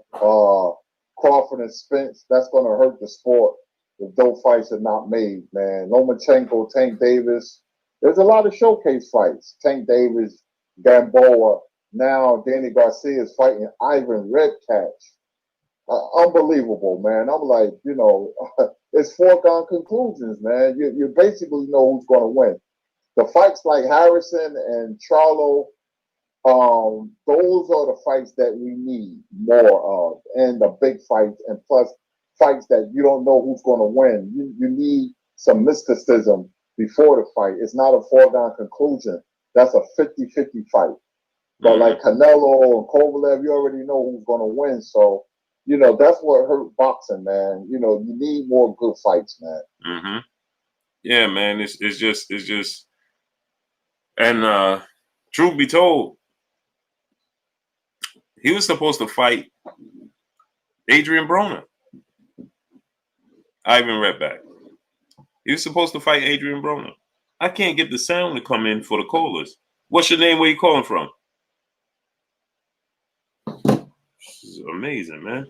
Crawford and Spence. That's going to hurt the sport if those fights are not made, man. Lomachenko, Tank Davis. There's a lot of showcase fights. Tank Davis, Gamboa. Now Danny Garcia is fighting Ivan Redkach. Unbelievable, man. I'm like, you know, it's foregone conclusions, man. You basically know who's going to win. The fights like Harrison and Charlo, those are the fights that we need more of, and the big fights, and plus fights that you don't know who's going to win. You need some mysticism before the fight. It's not a foregone conclusion. That's a 50-50 fight. But like Canelo and Kovalev, you already know who's going to win. So, you know, that's what hurt boxing, man. You know, you need more good fights, man. Mm-hmm. Yeah, man. It's just, and truth be told, he was supposed to fight Adrian Broner. Ivan Redkach. He was supposed to fight Adrian Broner. I can't get the sound to come in for the callers. What's your name? Where you calling from? This is amazing, man.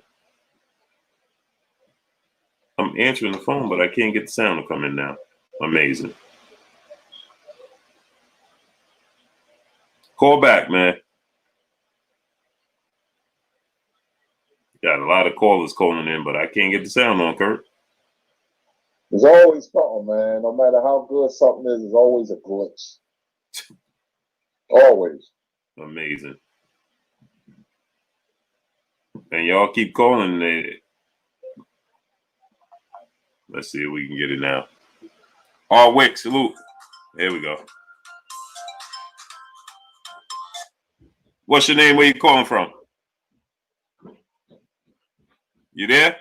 I'm answering the phone, but I can't get the sound to come in now. Amazing. Call back, man. Got a lot of callers calling in, but I can't get the sound on, Kurt. There's always something, man. No matter how good something is, there's always a glitch. Always. Amazing. And y'all keep calling. Let's see if we can get it now. Wick, salute. There we go. What's your name? Where you calling from? You there?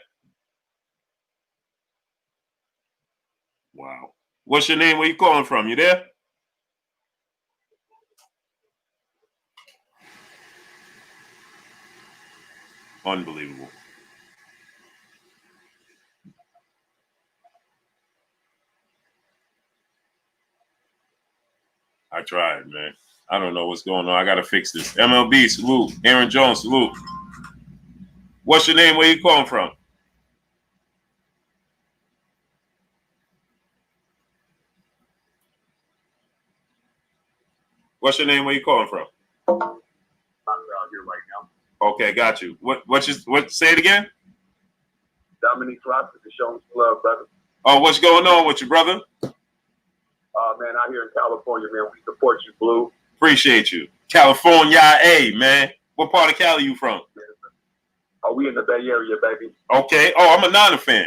Wow. What's your name? Where you calling from? You there? Unbelievable. I tried, man. I don't know what's going on. I got to fix this. MLB, salute. Aaron Jones, salute. What's your name? Where you calling from? What's your name? Where you calling from? I'm out here right now. Okay, got you. What? Say it again. Dominique Ross is showing some love, brother. Oh, what's going on with you, brother? Man, out here in California, man, we support you, Blue. Appreciate you. California, man. What part of Cali you from? We in the Bay Area, baby. Okay. Oh, I'm a Niner fan.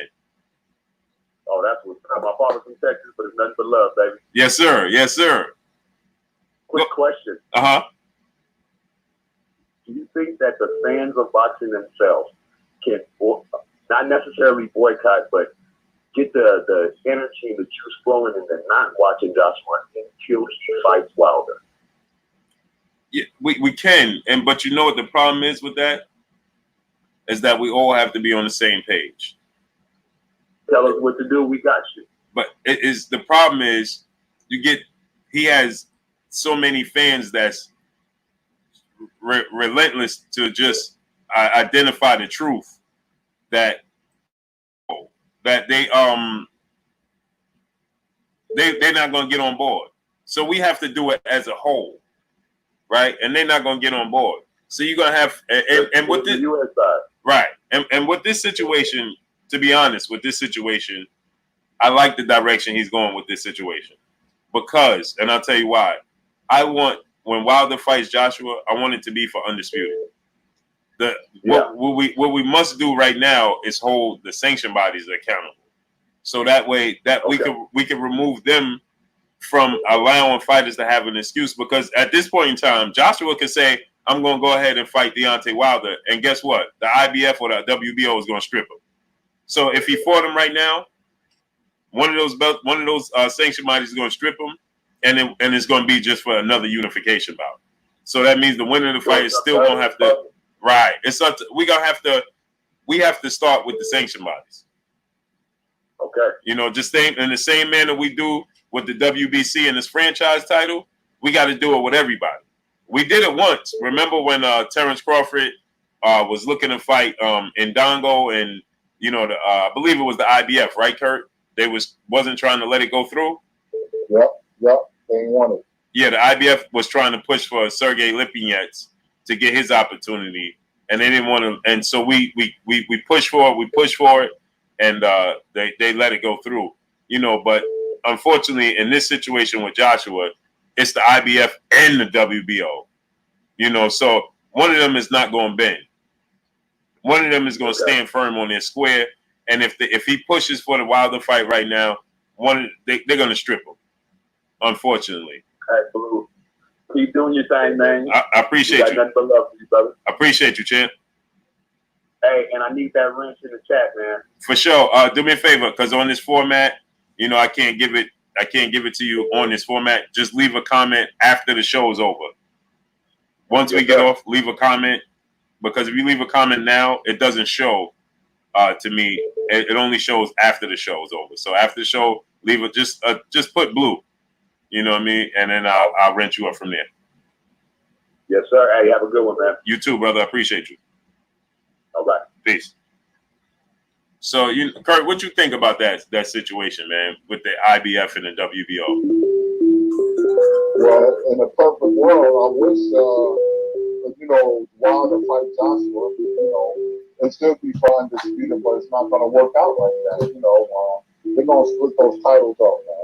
Oh, that's what's up. My father's from Texas, but it's nothing but love, baby. Yes, sir. Yes, sir. Quick question. Uh-huh. Do you think that the fans of boxing themselves can not necessarily boycott, but get the energy and the juice flowing and then not watching Joshua until he fights Wilder? Yeah, we can. But you know what the problem is with that? Is that we all have to be on the same page. Tell us what to do, we got you. But the problem is he has so many fans that's relentless to just identify the truth that they're not going to get on board. So we have to do it as a whole, right? And they're not going to get on board. So you're going to have and with this US side. right, and with this situation, to be honest, with this situation, I like the direction he's going with this situation because, and I'll tell you why. I want when Wilder fights Joshua, I want it to be for undisputed. What we must do right now is hold the sanction bodies accountable, so that way that we can remove them from allowing fighters to have an excuse. Because at this point in time, Joshua could say, "I'm going to go ahead and fight Deontay Wilder," and guess what? The IBF or the WBO is going to strip him. So if he fought him right now, one of those sanction bodies is going to strip him, and it's going to be just for another unification bout. So that means the winner of the fight is still going to have to. Right. It's up to, we have to start with the sanction bodies. Okay. You know, just in the same manner we do with the WBC and this franchise title, we got to do it with everybody. We did it once. Remember when Terence Crawford was looking to fight Ndongo and, you know, I believe it was the IBF, right, Kurt? They wasn't trying to let it go through? Yep. They ain't want it. Yeah, the IBF was trying to push for Sergey Lipinets to get his opportunity, and they didn't want to. And so we pushed for it, and they let it go through. You know, but unfortunately, in this situation with Joshua, it's the IBF and the WBO. You know, so one of them is not going to bend. One of them is going to stand firm on their square. And if he pushes for the Wilder fight right now, they're going to strip him. Unfortunately. Hey, Blue. Keep doing your thing, man. I appreciate you. Nothing but love for you, brother. I appreciate you, champ. Hey, and I need that wrench in the chat, man. For sure. Do me a favor, because on this format, you know, I can't give it to you on this format. Just leave a comment after the show is over. Once we get off, leave a comment, because if you leave a comment now, it doesn't show to me. It only shows after the show is over. So after the show, leave it. Just put blue. You know what I mean? And then I'll rent you up from there. Yes, sir. Hey, have a good one, man. You too, brother. I appreciate you. All right. Peace. So, Kurt, what you think about that situation, man, with the IBF and the WBO? Well, in a perfect world, I wish, you know, Wilder fight Joshua, you know, it should be for undisputed, but it's not going to work out like that. You know, they're going to split those titles up, man.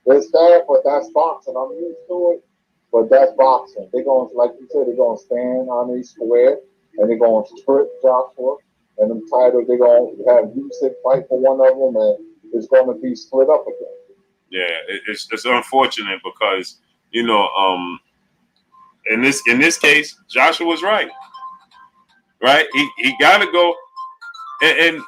It's sad, but that's boxing. I'm used to it, but that's boxing. They're going to, like you said, they're going to stand on a square, and they're going to strip Joshua, and them titles, they're going to have Usyk fight for one of them, and it's going to be split up again. Yeah, it's unfortunate because, you know, in this case, Joshua was right. Right? He got to go, and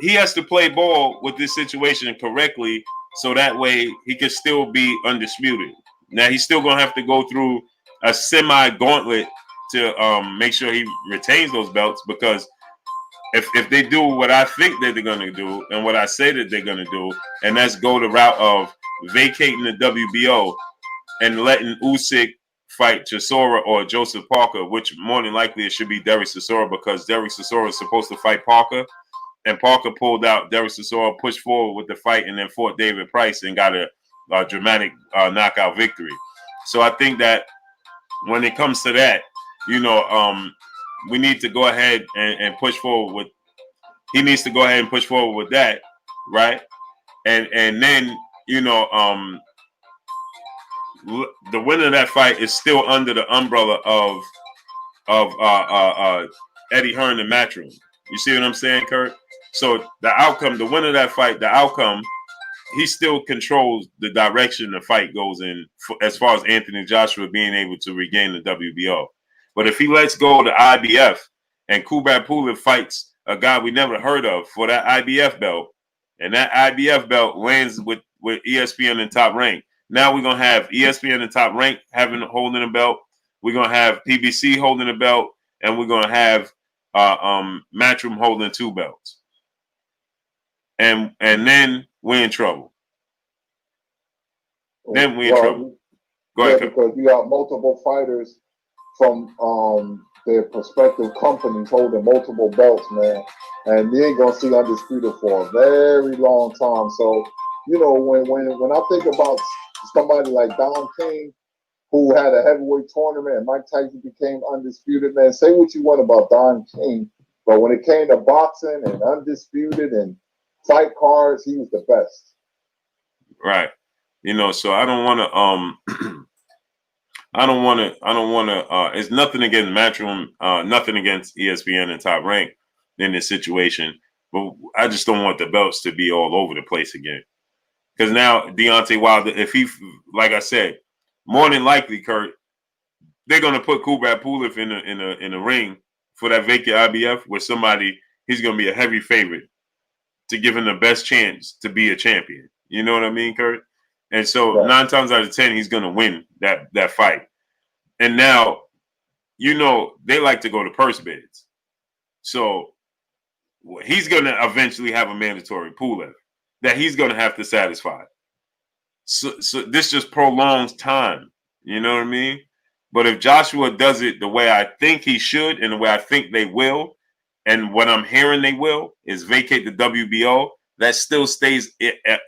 he has to play ball with this situation correctly, so that way he can still be undisputed. Now he's still gonna have to go through a semi-gauntlet to make sure he retains those belts, because if they do what I think that they're gonna do and what I say that they're gonna do, and that's go the route of vacating the WBO and letting Usyk fight Chisora or Joseph Parker, which more than likely it should be Derek Chisora, because Derek Chisora is supposed to fight Parker. And Parker pulled out. Derek Chisora pushed forward with the fight and then fought David Price and got a dramatic knockout victory. So I think that when it comes to that, you know, we need to go ahead and push forward with. He needs to go ahead and push forward with that, right? And then, you know, the winner of that fight is still under the umbrella of Eddie Hearn and Matchroom. You see what I'm saying, Kurt? So the outcome, the winner of that fight, the outcome, he still controls the direction the fight goes in, as far as Anthony Joshua being able to regain the WBO. But if he lets go of the IBF and Kubrat Pulev fights a guy we never heard of for that IBF belt, and that IBF belt lands with ESPN in Top Rank, now we're going to have ESPN in Top Rank holding a belt. We're going to have PBC holding a belt, and we're going to have Matchroom holding 2 belts. And then we're in trouble. Then we're in trouble. Go ahead. Because you got multiple fighters from their prospective companies holding multiple belts, man. And you ain't going to see undisputed for a very long time. So, you know, when I think about somebody like Don King, who had a heavyweight tournament, and Mike Tyson became undisputed, man, say what you want about Don King, But when it came to boxing and undisputed and fight cards, he was the best. Right. You know, so I don't want to I don't want to it's nothing against Matchroom, nothing against ESPN and Top Rank in this situation, but I just don't want the belts to be all over the place again. Because now Deontay Wilder, if he, like I said, more than likely, Kurt, they're gonna put Kubrat Pulev in a ring for that vacant IBF with somebody. He's gonna be a heavy favorite to give him the best chance to be a champion. You know what I mean, Kurt? And so 9 times out of 10, he's gonna win that fight. And now, you know, they like to go to purse bids, so he's gonna eventually have a mandatory Pulev that he's gonna have to satisfy. So this just prolongs time. You know what I mean? But if Joshua does it the way I think he should and the way I think they will, and what I'm hearing they will, is vacate the WBO, that still stays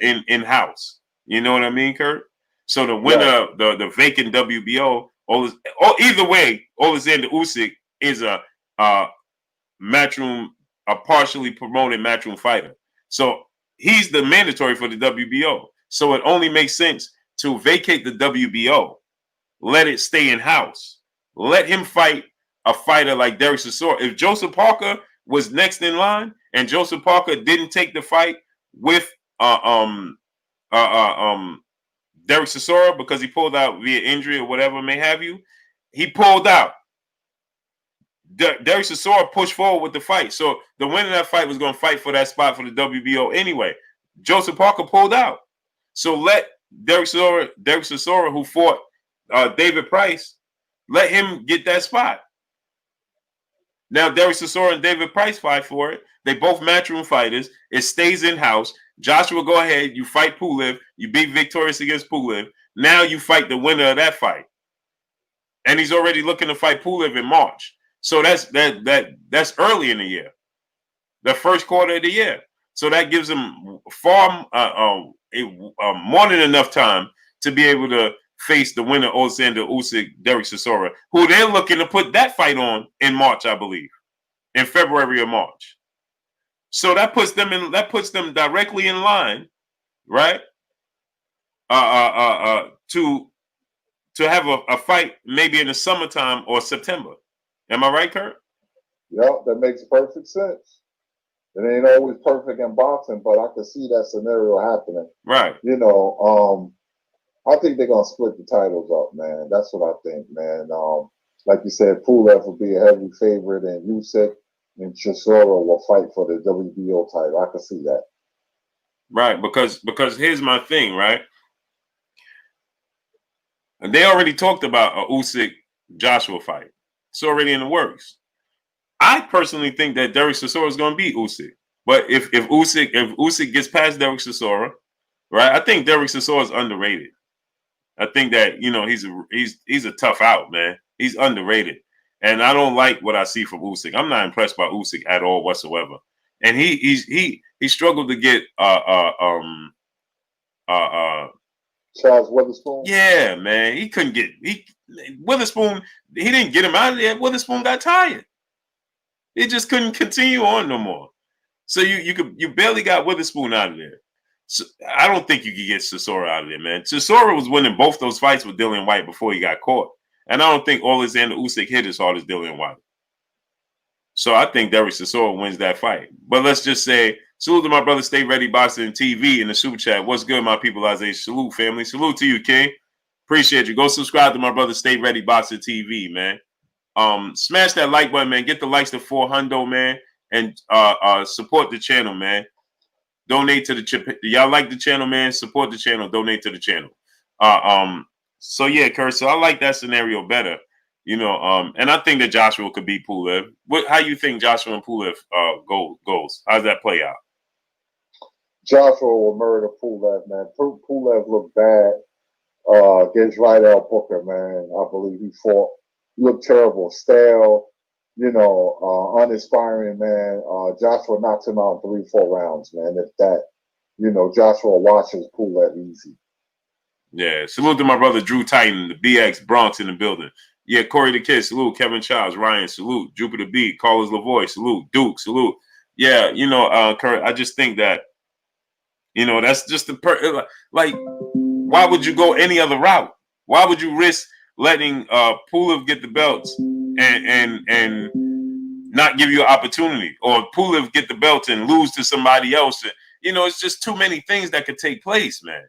in-house. You know what I mean, Kurt? So the winner of the vacant WBO, either way, Oleksandr Usyk is a partially promoted Matchroom fighter. So he's the mandatory for the WBO. So it only makes sense to vacate the WBO. Let it stay in-house. Let him fight a fighter like Derek Chisora. If Joseph Parker was next in line and Joseph Parker didn't take the fight with Derek Chisora because he pulled out via injury or whatever may have you, he pulled out. Derek Chisora pushed forward with the fight. So the winner of that fight was going to fight for that spot for the WBO anyway. Joseph Parker pulled out. So let Derek Chisora, who fought David Price, let him get that spot. Now Derek Chisora and David Price fight for it. They both Matchroom fighters. It stays in-house. Joshua, go ahead. You fight Pulev. You beat victorious against Pulev. Now you fight the winner of that fight. And he's already looking to fight Pulev in March. So that's early in the year, the first quarter of the year. So that gives him far more than enough time to be able to face the winner, Oleksandr Usyk, Derek Chisora, who they're looking to put that fight on in March, I believe, in February or March. So that puts them directly in line, right? To have a fight maybe in the summertime or September. Am I right, Kurt? Yep, that makes perfect sense. It ain't always perfect in boxing, but I can see that scenario happening. Right. You know, I think they're gonna split the titles up, man. That's what I think, man. Like you said, Pulev will be a heavy favorite, and Usyk and Chisora will fight for the WBO title. I can see that. Right, because here's my thing, right? And they already talked about a Usyk Joshua fight. It's already in the works. I personally think that Derek Chisora is going to beat Usyk. But if Usyk gets past Derek Chisora, right? I think Derek Chisora is underrated. I think that, you know, he's a tough out, man. He's underrated. And I don't like what I see from Usyk. I'm not impressed by Usyk at all whatsoever. And he struggled to get Charles Witherspoon. Yeah, man. He couldn't get Witherspoon. He didn't get him out of there. Witherspoon got tired. He just couldn't continue on no more. So you barely got Witherspoon out of there. So I don't think you could get Chisora out of there, man. Chisora was winning both those fights with Dillian White before he got caught. And I don't think Oleksandr Usyk hit as hard as Dillian White. So I think Derek Chisora wins that fight. But let's just say, salute to my brother Stay Ready Boxing TV in the super chat. What's good, my people? Salute, family. Salute to you, King. Appreciate you. Go subscribe to my brother Stay Ready Boxing TV, man. Smash that like button, man. Get the likes to 400, man. And support the channel, man. Donate to the y'all like the channel, man. Support the channel. Donate to the channel. So yeah, Kurt. So I like that scenario better, you know. And I think that Joshua could beat Pulev. How you think Joshua and Pulev goes? How's that play out? Joshua will murder Pulev, man. Pulev looked bad against Rydell Booker, man. I believe he fought. He looked terrible, stale, you know, uninspiring, man. Joshua knocks him out in 3-4 rounds, man. If that, you know, Joshua washes Pulev easy. Yeah, salute to my brother Drew Titan, the BX Bronx in the building. Yeah, Corey the Kid, salute. Kevin Childs, Ryan, salute. Jupiter B, Carlos Lavoie, salute. Duke, salute. Yeah, Kurt, I just think that, that's just the like, why would you go any other route? Why would you risk letting Pulev get the belts and not give you an opportunity, or Pulev get the belt and lose to somebody else? It's just too many things that could take place, man.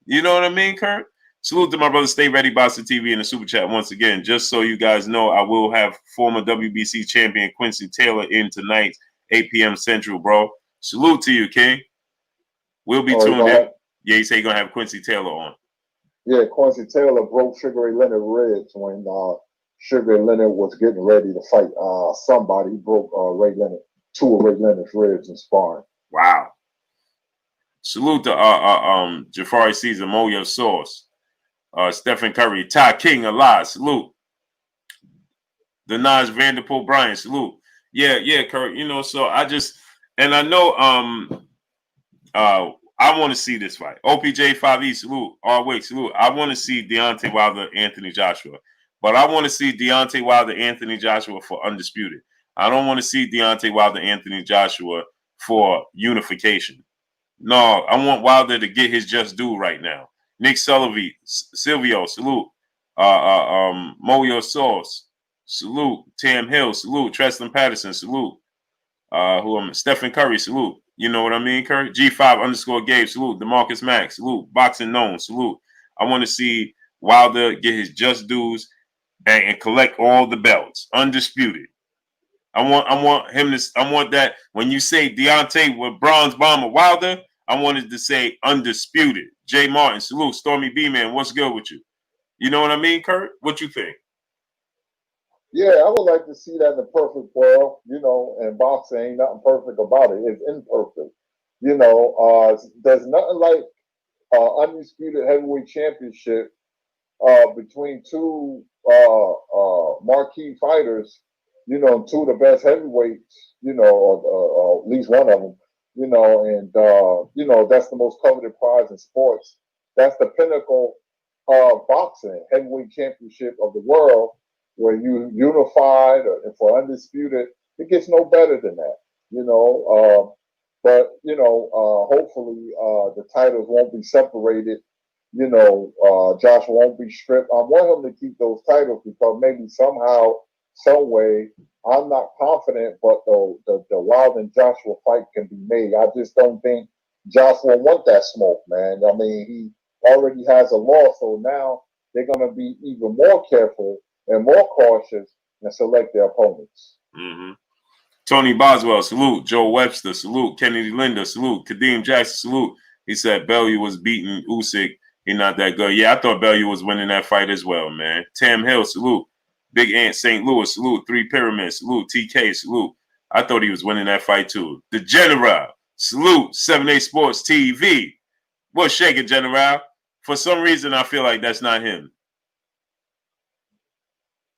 You know what I mean, Kurt? Salute to my brother, Stay Ready Boxing TV in the super chat once again. Just so you guys know, I will have former WBC champion Quincy Taylor in tonight, 8 p.m. Central, bro. Salute to you, King. We'll be tuned in. Yeah, he said he's going to have Quincy Taylor on. Yeah, Quincy Taylor broke Sugar Ray Leonard ribs when Sugar Ray Leonard was getting ready to fight somebody. He broke Ray Leonard, 2 of Ray Leonard's ribs in sparring. Wow. Salute to Jafari Caesar, Moyo Sauce, Stephen Curry, Ty King, Allah, salute. The Nas Vanderpool Bryan, salute. Yeah, Kurt. So I know I want to see this fight. OPJ 5E, salute. Wait, salute. I want to see Deontay Wilder, Anthony Joshua. But I want to see Deontay Wilder, Anthony Joshua for Undisputed. I don't want to see Deontay Wilder, Anthony Joshua for unification. No, I want Wilder to get his just due right now. Nick Silvio, salute. Moyo Sauce, salute. Tam Hill, salute. Treston Patterson, salute. Stephen Curry, salute. You know what I mean, Curry? G5_Gabe, salute. DeMarcus Max, salute. Boxing Known, salute. I want to see Wilder get his just dues and collect all the belts. Undisputed. I want that when you say Deontay with Bronze Bomber Wilder, I wanted to say Undisputed. Jay Martin, salute. Stormy B-Man, what's good with you? You know what I mean, Kurt? What you think? Yeah, I would like to see that in the perfect world, and boxing ain't nothing perfect about it. It's imperfect. There's nothing like Undisputed Heavyweight Championship between 2 marquee fighters, 2 of the best heavyweights, or at least one of them, and that's the most coveted prize in sports. That's the pinnacle of boxing, heavyweight championship of the world, where you unified and for Undisputed. It gets no better than that, but hopefully the titles won't be separated. Joshua won't be stripped. I want him to keep those titles because maybe somehow, some way, I'm not confident, but the Wilder and Joshua fight can be made. I just don't think Joshua want that smoke, man. I mean, he already has a loss, so now they're going to be even more careful and more cautious and select their opponents. Mm-hmm. Tony Boswell, salute. Joe Webster, salute. Kennedy Linda, salute. Kadeem Jackson, salute. He said Bellew was beating Usyk. He not that good. Yeah, I thought Bellew was winning that fight as well, man. Tam Hill, salute. Big Ant St. Louis, salute. 3 Pyramids, salute. TK, salute. I thought he was winning that fight too. The General, salute. 7A Sports TV. What's shaking, General? For some reason, I feel like that's not him.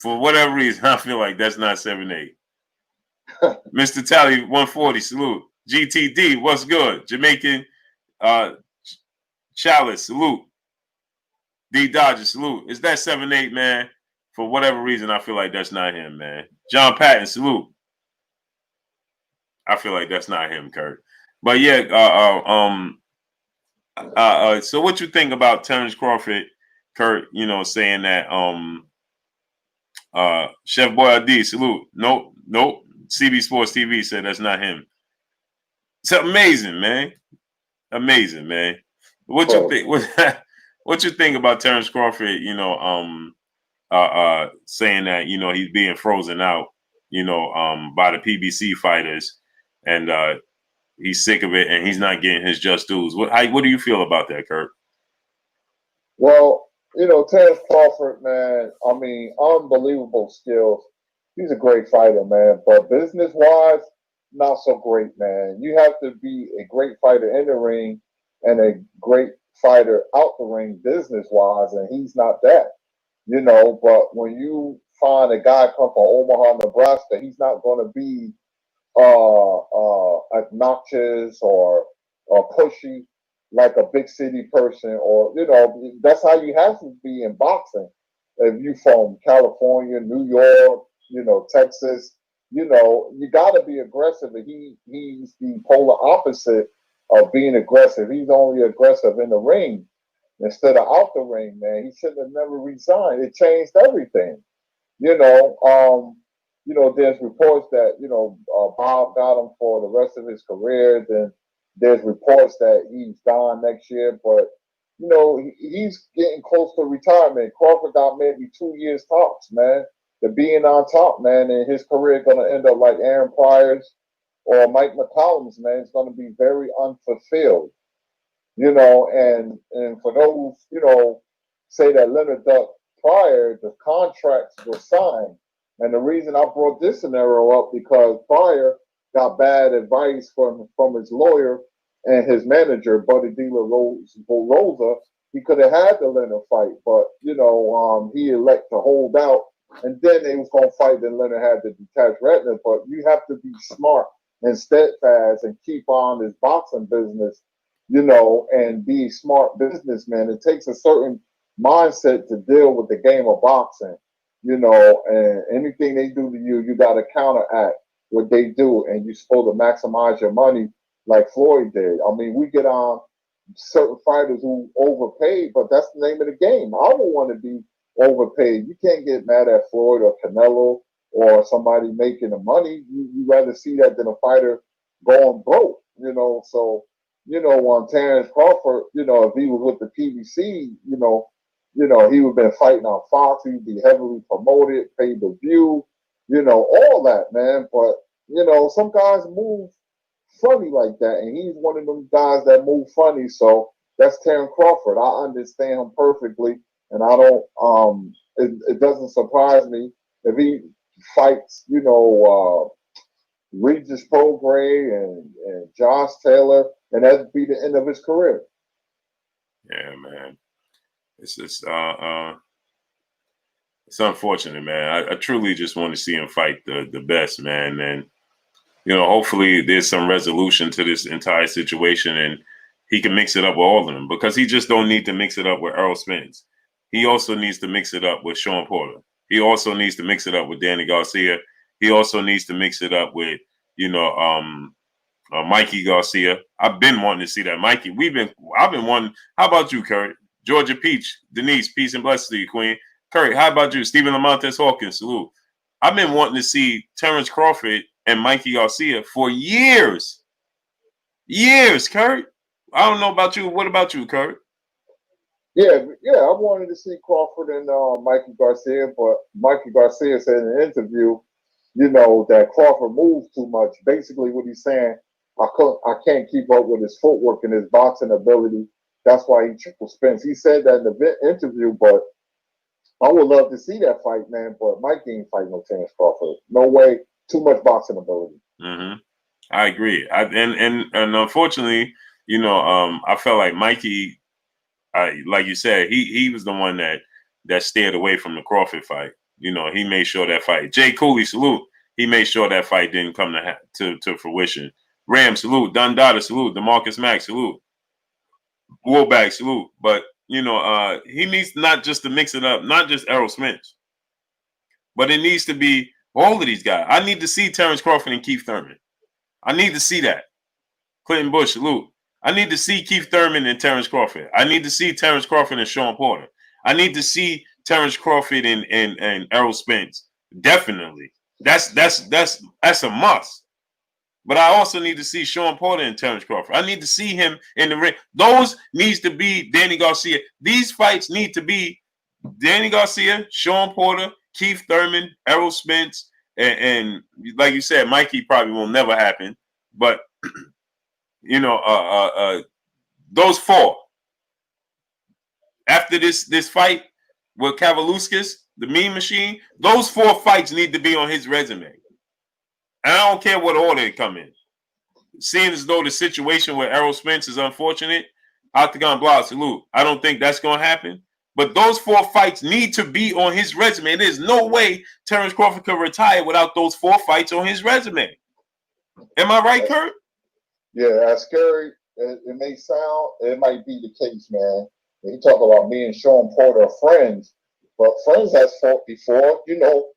For whatever reason, I feel like that's not 7A. Mr. Tally 140, salute. GTD, what's good? Jamaican Chalice, salute. D Dodger, salute. Is that 7-8, man? For whatever reason, I feel like that's not him, man. John Patton, salute. I feel like that's not him, Kurt. But yeah, so what you think about Terence Crawford, Kurt, saying that Chef Boyardee, salute. Nope. CB Sports TV said that's not him. It's amazing, man. Amazing, man. What you think? What you think about Terence Crawford? Saying that he's being frozen out, by the PBC fighters, and he's sick of it, and he's not getting his just dues. What do you feel about that, Kurt? Well, Terence Crawford, man. I mean, unbelievable skills. He's a great fighter, man. But business-wise, not so great, man. You have to be a great fighter in the ring and a great fighter out the ring business-wise, and he's not that. But when you find a guy come from Omaha, Nebraska, he's not going to be obnoxious or pushy like a big city person, or that's how you have to be in boxing. if you from California, New York, Texas, you got to be aggressive. And he's the polar opposite of being aggressive. He's only aggressive in the ring instead of out the ring, man. He shouldn't have never resigned. It changed everything. There's reports that, Bob got him for the rest of his career. Then there's reports that he's gone next year, but he's getting close to retirement. Crawford got maybe 2 years tops, man, to being on top, man, and his career going to end up like Aaron Pryor's or Mike McCollum's, man. It's going to be very unfulfilled, and for those, say that Leonard Duck Pryor, the contracts were signed. And the reason I brought this scenario up because Pryor got bad advice from his lawyer and his manager, Buddy De La Rosa. He could have had the Leonard fight, but he elected to hold out, and then they was gonna fight. Then Leonard had the detached retina. But you have to be smart and steadfast and keep on this boxing business, and be a smart businessman. It takes a certain mindset to deal with the game of boxing, and anything they do to you, you got to counteract what they do, and you're supposed to maximize your money like Floyd did. I mean, we get on certain fighters who overpaid, but that's the name of the game. I don't want to be overpaid. You can't get mad at Floyd or Canelo or somebody making the money. You rather see that than a fighter going broke, So, on Terence Crawford, if he was with the PBC, he would have been fighting on Fox. He'd be heavily promoted, pay per view, all that, man. But, some guys move funny like that, and he's one of them guys that move funny. So that's Terence Crawford. I understand him perfectly, and I don't. It doesn't surprise me if he fights, Regis Prograis and Josh Taylor, and that'd be the end of his career. Yeah, man. It's just it's unfortunate, man. I truly just want to see him fight the best, man. And hopefully there's some resolution to this entire situation, and he can mix it up with all of them, because he just don't need to mix it up with Errol Spence. He also needs to mix it up with Sean Porter. He also needs to mix it up with Danny Garcia. He also needs to mix it up with Mikey Garcia. I've been wanting to see that. Mikey, I've been wanting. How about you, Kurt? Georgia Peach, Denise, peace and blessings to you, Queen. Kurt, how about you? Stephen Lamontes Hawkins, salute. I've been wanting to see Terence Crawford and Mikey Garcia for years. Years, Kurt. I don't know about you. What about you, Kurt? Yeah, I wanted to see Crawford and Mikey Garcia, but Mikey Garcia said in an interview, that Crawford moves too much. Basically, what he's saying, I can't keep up with his footwork and his boxing ability. That's why he triple Spence. He said that in the interview, but I would love to see that fight, man. But Mikey ain't fighting no Terence Crawford. No way. Too much boxing ability. Mm-hmm. I agree. And unfortunately, I felt like Mikey, like you said, he was the one that steered away from the Crawford fight. He made sure that fight. Jay Cooley, salute. He made sure that fight didn't come to fruition. Ram, salute. Dundada, salute. DeMarcus Mack, salute. Woolbag, salute. But he needs not just to mix it up, not just Errol Spence, but it needs to be all of these guys. I need to see Terence Crawford and Keith Thurman. I need to see that. Clinton Bush, salute. I need to see Keith Thurman and Terence Crawford. I need to see Terence Crawford and Sean Porter. I need to see Terence Crawford and Errol Spence. Definitely. That's a must. But I also need to see Sean Porter and Terence Crawford. I need to see him in the ring. Those needs to be Danny Garcia. These fights need to be Danny Garcia, Sean Porter, Keith Thurman, Errol Spence, and like you said, Mikey probably will never happen. But those four. After this fight with Kavaluskas, the Mean Machine, those 4 fights need to be on his resume. And I don't care what order they come in. Seeing as though the situation with Errol Spence is unfortunate, Octagon Block, salute. I don't think that's going to happen. But those 4 fights need to be on his resume. There's no way Terence Crawford could retire without those 4 fights on his resume. Am I right, Kurt? Yeah, as scary it may sound, it might be the case, man. You talk about me and Sean Porter are friends, but Friends has fought before. You know,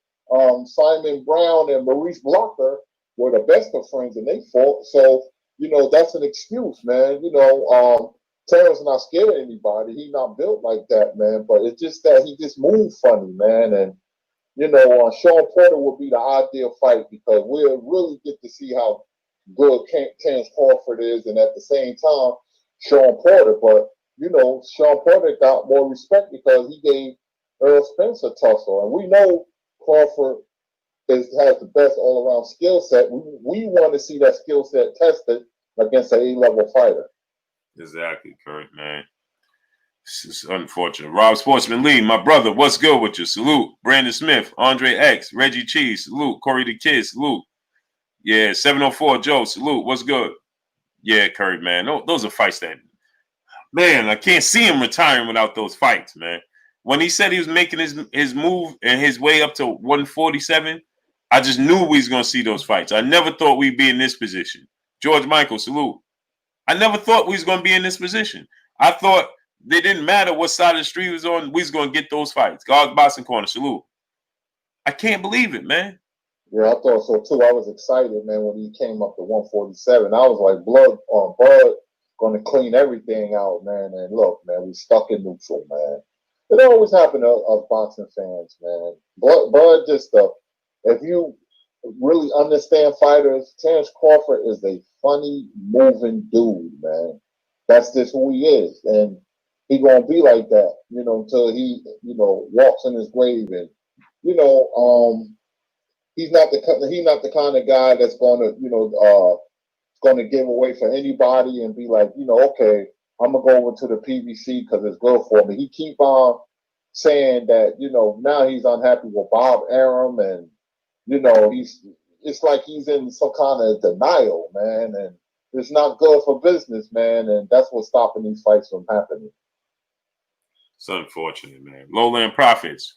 Simon Brown and Maurice Blocker were the best of friends, and they fought. So you know that's an excuse, man. You know, Terrence not scared of anybody. He not built like that, man. But it's just that he just moved funny, man. And you know, Sean Porter would be the ideal fight because we'll really get to see how good Terence Crawford is, and at the same time, Sean Porter. But you know, Sean Porter got more respect because he gave Errol Spence a tussle, and we know Crawford has the best all around skill set. We want to see that skill set tested against an A-level fighter. Exactly, Kurt, man. It's unfortunate. Rob Sportsman Lee, my brother, what's good with you? Salute. Brandon Smith, Andre X, Reggie Cheese, salute. Corey the Kid, salute. Yeah, 704 Joe, salute. What's good? Yeah, Kurt, man. Those are fights that, man, I can't see him retiring without those fights, man. When he said he was making his move and his way up to 147, I just knew we was going to see those fights. I never thought we'd be in this position. George Michael, salute. I never thought we was going to be in this position. I thought it didn't matter what side of the street was on. We was going to get those fights. God's Boxing Corner, salute. I can't believe it, man. Yeah, I thought so too. I was excited, man, when he came up to 147. I was like, blood on Bud, going to clean everything out, man. And look, man, we stuck in neutral, man. It always happened to us boxing fans, man. Bud just, if you really understand fighters, Terence Crawford is a funny, moving dude, man. That's just who he is. And he gonna be like that, you know, until he, you know, walks in his grave. And, you know, he's not the kind of guy that's gonna, you know, gonna give away for anybody and be like, you know, okay, I'm gonna go over to the PBC because it's good for me. He keep on saying that, you know, now he's unhappy with Bob Arum, and you know, it's like he's in some kind of denial, man, and it's not good for business, man, and that's what's stopping these fights from happening. It's unfortunate, man. Lowland Profits,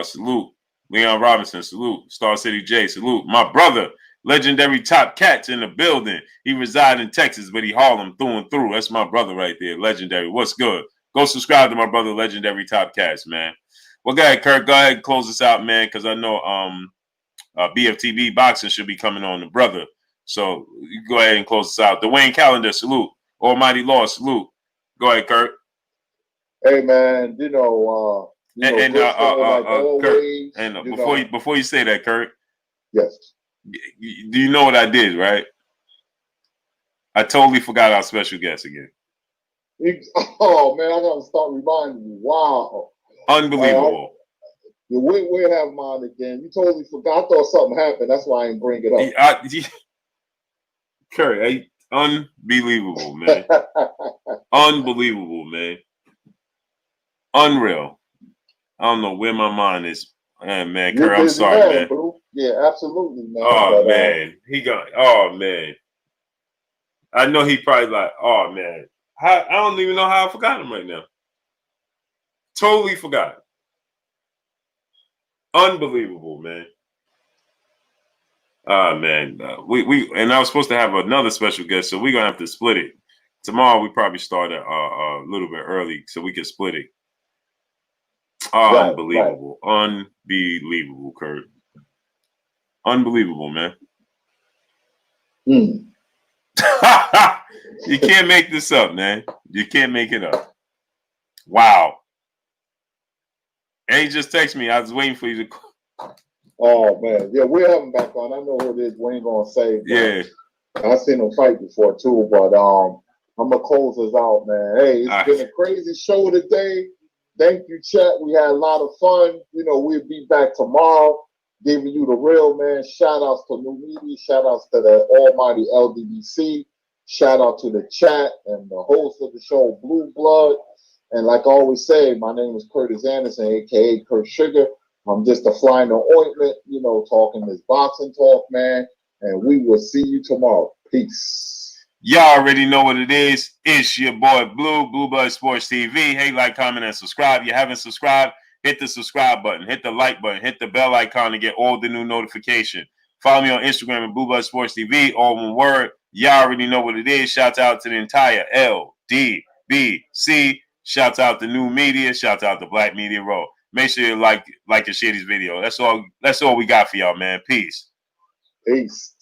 salute. Leon Robinson, salute. Star City J, salute. My brother, legendary Top Cat's in the building. He resides in Texas, but he Harlem through and through. That's my brother right there, legendary. What's good? Go subscribe to my brother, legendary Top Cats, man. Well, go ahead, Kirk. Go ahead and close us out, man, because I know BFTB Boxing should be coming on the brother. So you go ahead and close us out. Dwayne Calendar, salute. Almighty Law, salute. Go ahead, Kirk. Hey, man, you know, like always, Kurt, and before you say that, Kurt. Yes. Do you know what I did, right? I totally forgot our special guest again. Oh, man, I got to start reminding you. Wow. Unbelievable. We'll have mine again. You totally forgot. I thought something happened. That's why I didn't bring it up. Kurt, unbelievable, man. Unbelievable, man. Unreal. I don't know where my mind is. Man, Kurt, I'm sorry, man. Bro. Yeah, absolutely, man. Oh, man. Oh, man. I know he probably like, oh, man. I don't even know how I forgot him right now. Totally forgot. Unbelievable, man. Man. And I was supposed to have another special guest, so we're going to have to split it. Tomorrow, we probably start a little bit early so we can split it. Oh, right, unbelievable. Right. Unbelievable, Kurt. Unbelievable, man. Mm. You can't make this up, man. You can't make it up. Wow. And he just texted me. I was waiting for you to. Oh, man. Yeah, we'll have him back on. I know what it is. We ain't going to say. Yeah. I've seen him fight before, too. But I'm going to close us out, man. Hey, it's been a crazy show today. Thank you, chat. We had a lot of fun. You know, we'll be back tomorrow giving you the real, man. Shout outs to New Media. Shout outs to the almighty LDBC. Shout out to the chat and the host of the show, Blue Blood. And like I always say, my name is Curtis Anderson, a.k.a. Kurt Sugar. I'm just a fly in the ointment, you know, talking this boxing talk, man. And we will see you tomorrow. Peace. Y'all already know what it is. It's your boy Blue Blood Sports TV. Hey, like, comment, and subscribe. If you haven't subscribed, hit the subscribe button, hit the like button, hit the bell icon to get all the new notification. Follow me on Instagram at Blue Blood Sports TV, all one word. Y'all already know what it is. Shout out to the entire LDBC. Shout out to New Media. Shout out to Black Media Row. Make sure you like and share this video. That's all we got for y'all, man. Peace. Peace.